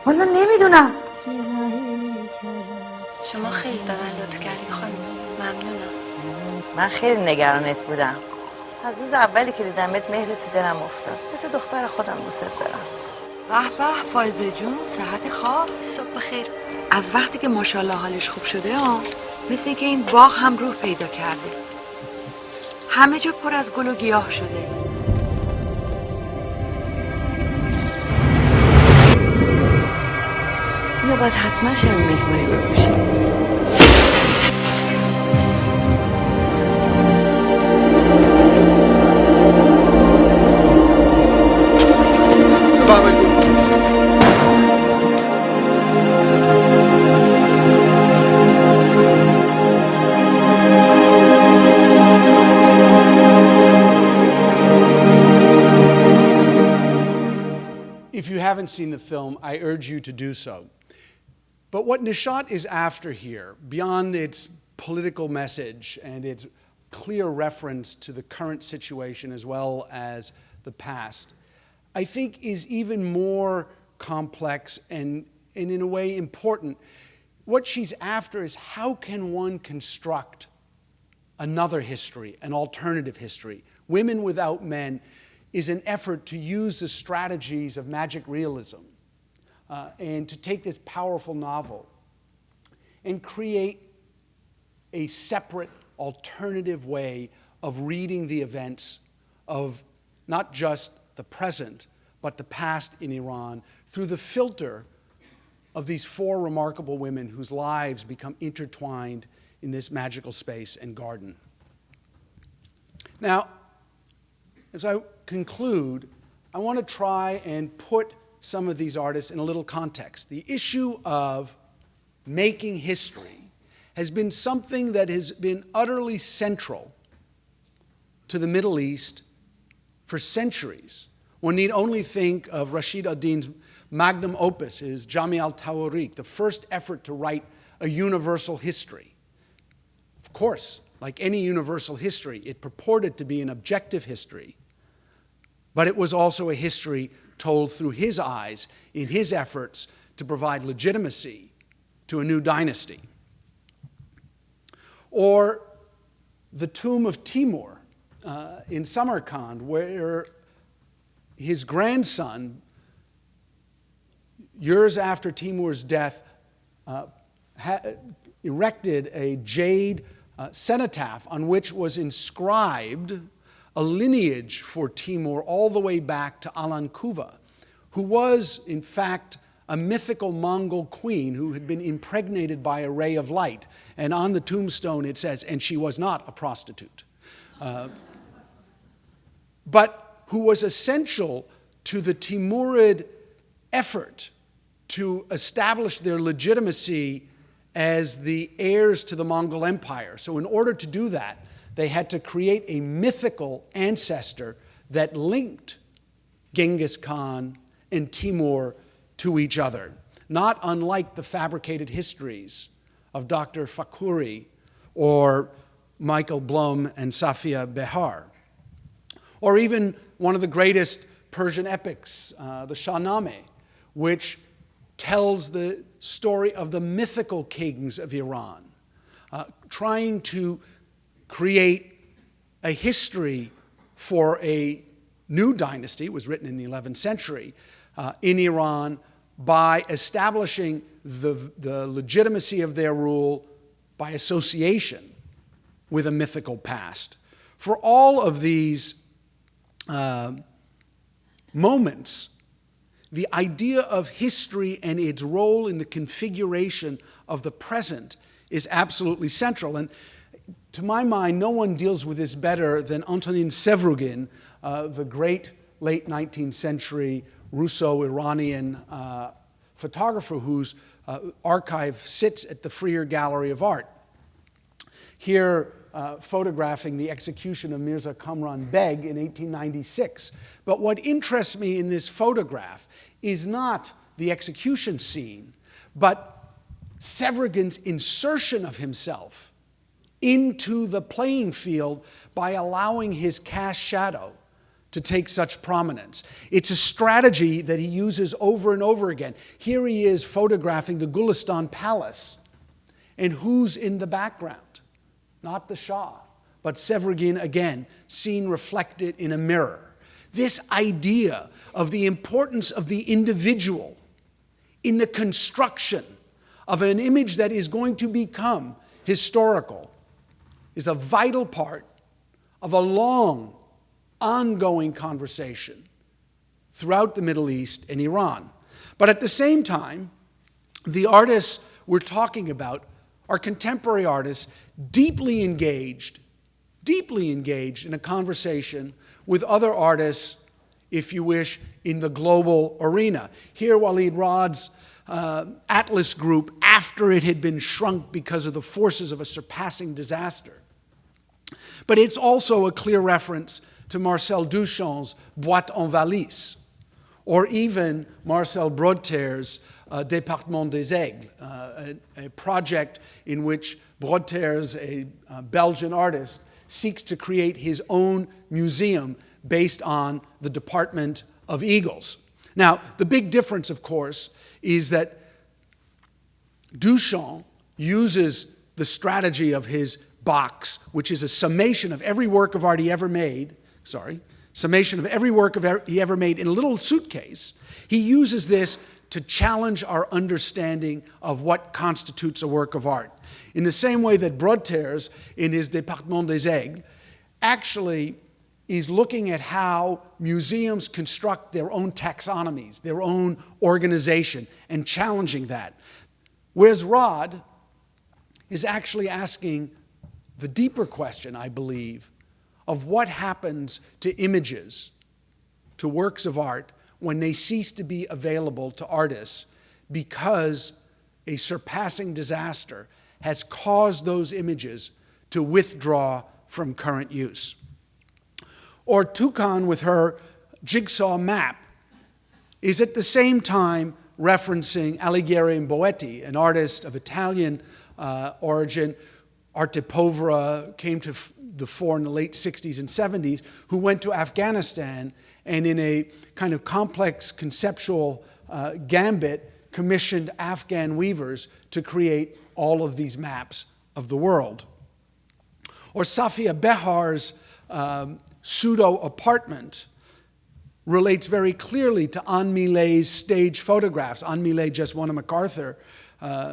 والا نمیدونم. شما خیلی به من لطف کردین خانم. ممنونم. من خیلی نگرانت بودم. از روز اولی که دیدمت مهر تو دلم افتاد. مثل دختر خودم دوست دارم. به به فایزه جون، صحت خواب. صبح بخیر. از وقتی که ماشاءالله حالش خوب شده مثل که این باغ هم روح پیدا کرده. همه جا پر از گل و گیاه شده. اینو باید حتما شب مهمانی بپوشیم. If you haven't seen the film, I urge you to do so. But what Nishat is after here, beyond its political message and its clear reference to the current situation as well as the past, I think is even more complex and in a way important. What she's after is how can one construct another history, an alternative history. Women Without Men is an effort to use the strategies of magic realism and to take this powerful novel and create a separate, alternative way of reading the events of not just the present, but the past in Iran through the filter of these four remarkable women whose lives become intertwined in this magical space and garden. Now, as I conclude, I want to try and put some of these artists in a little context. The issue of making history has been something that has been utterly central to the Middle East for centuries. One need only think of Rashid ad-Din's magnum opus, his Jami al-Tawariq, the first effort to write a universal history. Of course, like any universal history, it purported to be an objective history, but it was also a history told through his eyes in his efforts to provide legitimacy to a new dynasty. Or the tomb of Timur in Samarkand, where his grandson, years after Timur's death, erected a jade cenotaph on which was inscribed a lineage for Timur all the way back to Alankuva, who was, in fact, a mythical Mongol queen who had been impregnated by a ray of light. And on the tombstone it says, and she was not a prostitute. But who was essential to the Timurid effort to establish their legitimacy as the heirs to the Mongol Empire. So in order to do that, they had to create a mythical ancestor that linked Genghis Khan and Timur to each other, not unlike the fabricated histories of Dr. Fakhuri or Michael Blum and Safiyeh Behar, or even one of the greatest Persian epics, the Shahnameh, which tells the story of the mythical kings of Iran, trying to create a history for a new dynasty. It was written in the 11th century in Iran by establishing the legitimacy of their rule by association with a mythical past. For all of these moments, the idea of history and its role in the configuration of the present is absolutely central. And to my mind, no one deals with this better than Antonin Sevrugin, the great late 19th century Russo-Iranian photographer whose archive sits at the Freer Gallery of Art. Here, photographing the execution of Mirza Kamran Beg in 1896. But what interests me in this photograph is not the execution scene, but Sevrugin's insertion of himself into the playing field by allowing his cast shadow to take such prominence. It's a strategy that he uses over and over again. Here he is photographing the Gulistan Palace, and who's in the background? Not the Shah, but Sevrugin again, seen reflected in a mirror. This idea of the importance of the individual in the construction of an image that is going to become historical is a vital part of a long, ongoing conversation throughout the Middle East and Iran. But at the same time, the artists we're talking about are contemporary artists deeply engaged in a conversation with other artists, if you wish, in the global arena. Here, Walid Raad's Atlas group, after it had been shrunk because of the forces of a surpassing disaster. But it's also a clear reference to Marcel Duchamp's Boîte en Valise, or even Marcel Brodter's Département des Aigles, a project in which Brodter's, a Belgian artist, seeks to create his own museum based on the Department of Eagles. Now, the big difference, of course, is that Duchamp uses the strategy of his box, which is a summation of every work of art he ever made, summation of every work he ever made in a little suitcase. He uses this to challenge our understanding of what constitutes a work of art. In the same way that Brodter's, in his Département des Aigles, actually is looking at how museums construct their own taxonomies, their own organization, and challenging that. Whereas Raad is actually asking the deeper question, I believe, of what happens to images, to works of art, when they cease to be available to artists because a surpassing disaster has caused those images to withdraw from current use. Or Toucan, with her jigsaw map, is at the same time referencing Alighieri and Boetti, an artist of Italian origin. Arte Povera came to the fore in the late 60s and 70s, who went to Afghanistan and in a kind of complex conceptual gambit commissioned Afghan weavers to create all of these maps of the world. Or Safiyeh Behar's pseudo-apartment relates very clearly to Anne Millet's stage photographs. Anne Millet just won a MacArthur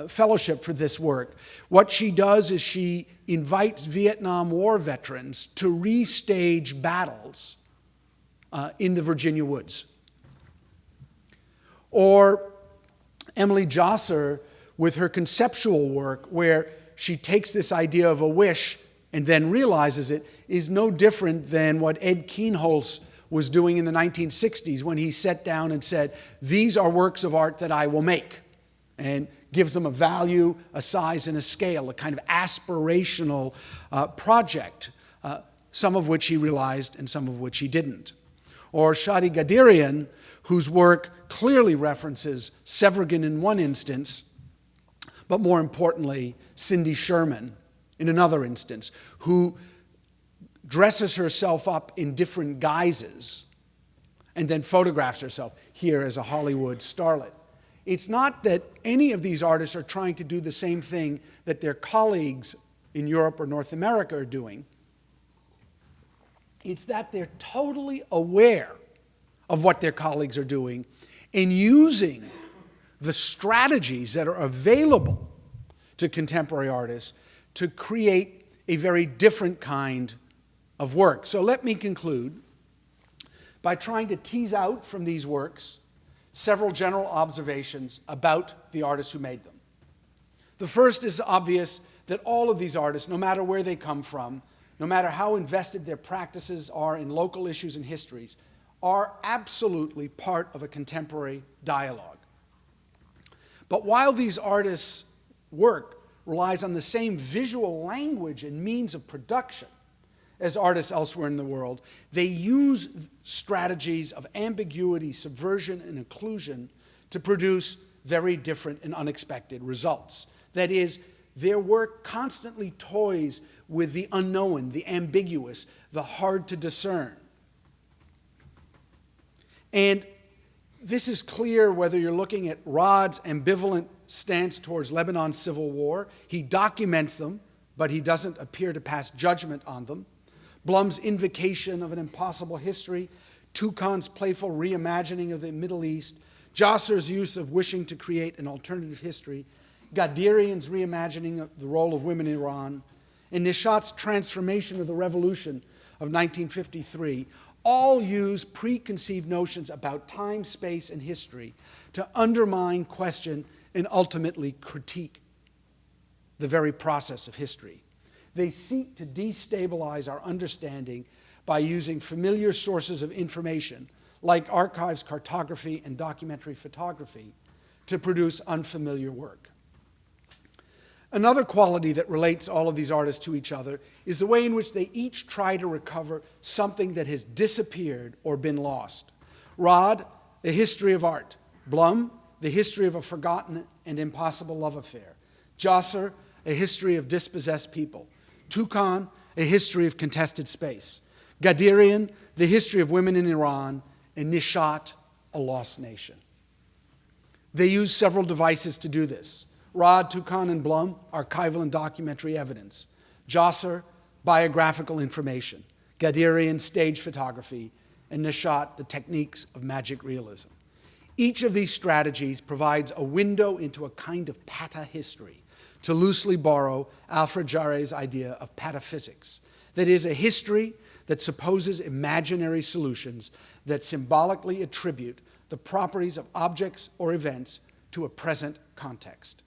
fellowship for this work. What she does is she invites Vietnam War veterans to restage battles in the Virginia woods. Or Emily Jacir with her conceptual work, where she takes this idea of a wish and then realizes it, is no different than what Ed Kienholz was doing in the 1960s when he sat down and said, these are works of art that I will make, and gives them a value, a size, and a scale, a kind of aspirational project, some of which he realized and some of which he didn't. Or Shadi Ghadirian, whose work clearly references Severgan in one instance, but more importantly, Cindy Sherman in another instance, who dresses herself up in different guises and then photographs herself here as a Hollywood starlet. It's not that any of these artists are trying to do the same thing that their colleagues in Europe or North America are doing. It's that they're totally aware of what their colleagues are doing and using the strategies that are available to contemporary artists to create a very different kind of work. So let me conclude by trying to tease out from these works several general observations about the artists who made them. The first is obvious that all of these artists, no matter where they come from, no matter how invested their practices are in local issues and histories, are absolutely part of a contemporary dialogue. But while these artists' work relies on the same visual language and means of production as artists elsewhere in the world, they use strategies of ambiguity, subversion, and inclusion to produce very different and unexpected results. That is, their work constantly toys with the unknown, the ambiguous, the hard to discern. And this is clear whether you're looking at Raad's ambivalent stance towards Lebanon's civil war. He documents them, but he doesn't appear to pass judgment on them. Blum's invocation of an impossible history, Toucan's playful reimagining of the Middle East, Jacir's use of wishing to create an alternative history, Ghadirian's reimagining of the role of women in Iran, and Nishat's transformation of the revolution of 1953, all use preconceived notions about time, space, and history to undermine, question, and ultimately critique the very process of history. They seek to destabilize our understanding by using familiar sources of information, like archives, cartography, and documentary photography, to produce unfamiliar work. Another quality that relates all of these artists to each other is the way in which they each try to recover something that has disappeared or been lost. Raad A History of Art. Blum, The History of a Forgotten and Impossible Love Affair. Jacir, A History of Dispossessed People. Toucan, A History of Contested Space. Ghadirian, The History of Women in Iran. And Nishat, A Lost Nation. They use several devices to do this. Raad, Toucan, and Blum, archival and documentary evidence. Jacir, biographical information. Ghadirian, stage photography. And Nishat, the techniques of magic realism. Each of these strategies provides a window into a kind of pata-history, to loosely borrow Alfred Jarre's idea of pataphysics. That is, a history that supposes imaginary solutions that symbolically attribute the properties of objects or events to a present context.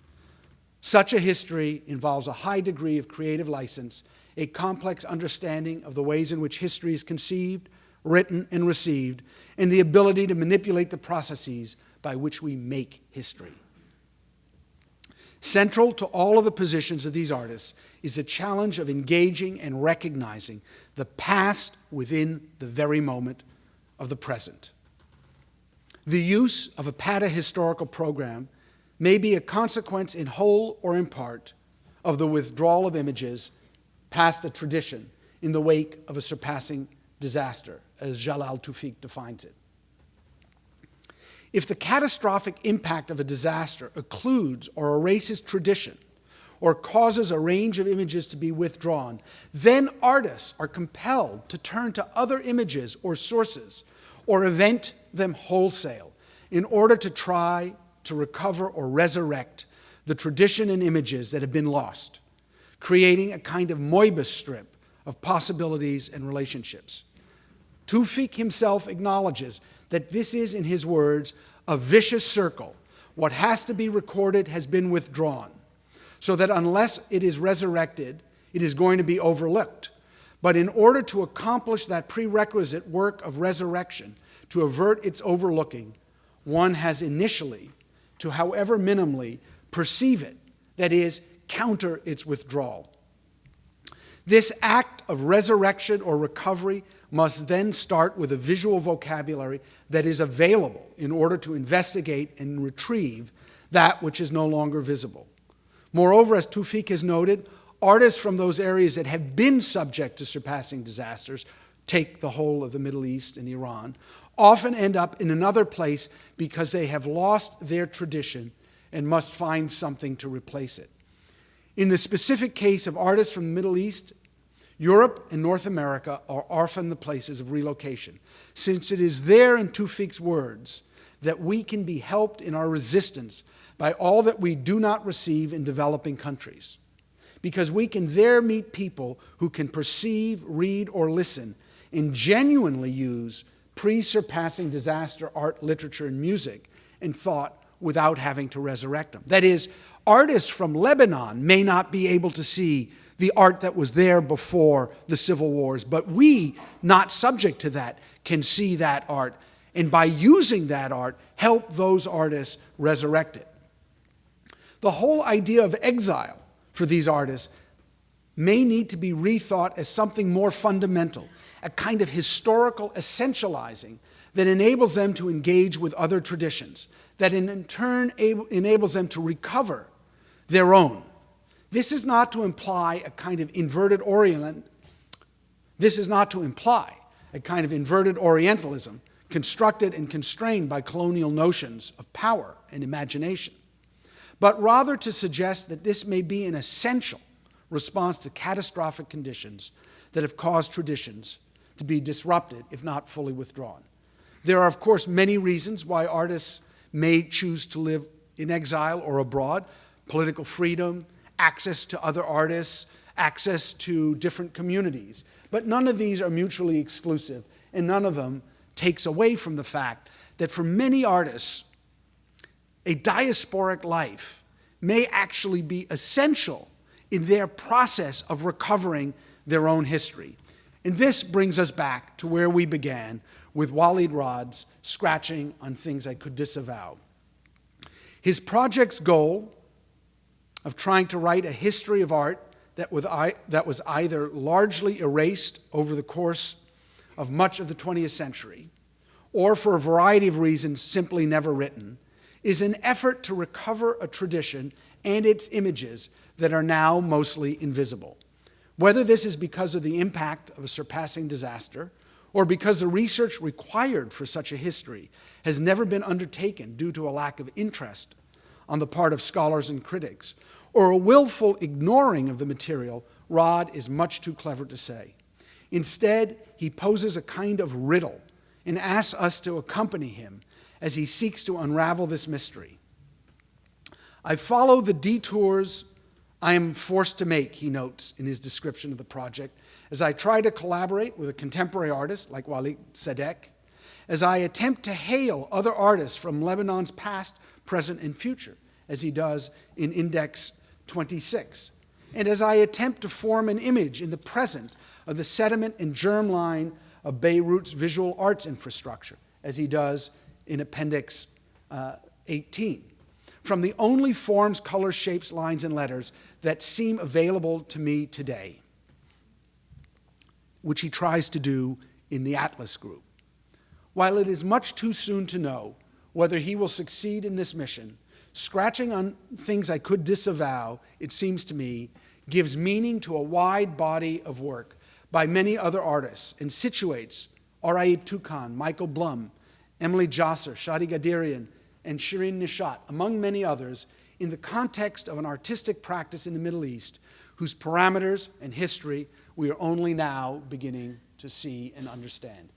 Such a history involves a high degree of creative license, a complex understanding of the ways in which history is conceived, written, and received, and the ability to manipulate the processes by which we make history. Central to all of the positions of these artists is the challenge of engaging and recognizing the past within the very moment of the present. The use of a pata-historical program may be a consequence in whole or in part of the withdrawal of images past a tradition in the wake of a surpassing disaster, as Jalal Tawfiq defines it. If the catastrophic impact of a disaster occludes or erases tradition, or causes a range of images to be withdrawn, then artists are compelled to turn to other images or sources, or invent them wholesale, in order to try to recover or resurrect the tradition and images that have been lost, creating a kind of Moebius strip of possibilities and relationships. Tawfiq himself acknowledges that this is, in his words, a vicious circle. What has to be recorded has been withdrawn, so that unless it is resurrected, it is going to be overlooked. But in order to accomplish that prerequisite work of resurrection, to avert its overlooking, one has initially to, however minimally, perceive it, that is, counter its withdrawal. This act of resurrection or recovery must then start with a visual vocabulary that is available in order to investigate and retrieve that which is no longer visible. Moreover, as Tawfiq has noted, artists from those areas that have been subject to surpassing disasters, take the whole of the Middle East and Iran, often end up in another place because they have lost their tradition and must find something to replace it. In the specific case of artists from the Middle East, Europe and North America are often the places of relocation, since it is there, in Tawfiq's words, that we can be helped in our resistance by all that we do not receive in developing countries, because we can there meet people who can perceive, read, or listen, and genuinely use pre-surpassing disaster art, literature, and music and thought without having to resurrect them. That is, artists from Lebanon may not be able to see the art that was there before the civil wars, but we, not subject to that, can see that art, and by using that art, help those artists resurrect it. The whole idea of exile for these artists may need to be rethought as something more fundamental, a kind of historical essentializing that enables them to engage with other traditions, that in turn enables them to recover their own. This is not to imply a kind of inverted Orientalism constructed and constrained by colonial notions of power and imagination, but rather to suggest that this may be an essential response to catastrophic conditions that have caused traditions to be disrupted, if not fully withdrawn. There are, of course, many reasons why artists may choose to live in exile or abroad: political freedom, access to other artists, access to different communities. But none of these are mutually exclusive, and none of them takes away from the fact that for many artists, a diasporic life may actually be essential in their process of recovering their own history. And this brings us back to where we began with Walid Raad's scratching on Things I Could Disavow. His project's goal of trying to write a history of art that was either largely erased over the course of much of the 20th century, or for a variety of reasons simply never written, is an effort to recover a tradition and its images that are now mostly invisible. Whether this is because of the impact of a surpassing disaster, or because the research required for such a history has never been undertaken due to a lack of interest on the part of scholars and critics, or a willful ignoring of the material, Raad is much too clever to say. Instead, he poses a kind of riddle and asks us to accompany him as he seeks to unravel this mystery. I follow the detours I am forced to make, he notes in his description of the project, as I try to collaborate with a contemporary artist like Walid Raad, as I attempt to hail other artists from Lebanon's past, present, and future, as he does in Index 26, and as I attempt to form an image in the present of the sediment and germline of Beirut's visual arts infrastructure, as he does in Appendix 18, from the only forms, colors, shapes, lines, and letters that seem available to me today, which he tries to do in the Atlas Group. While it is much too soon to know whether he will succeed in this mission, scratching on Things I Could Disavow, it seems to me, gives meaning to a wide body of work by many other artists and situates Araib Toukan, Michael Blum, Emily Jacir, Shadi Ghadirian, and Shirin Nishat, among many others, in the context of an artistic practice in the Middle East whose parameters and history we are only now beginning to see and understand.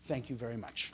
Thank you very much.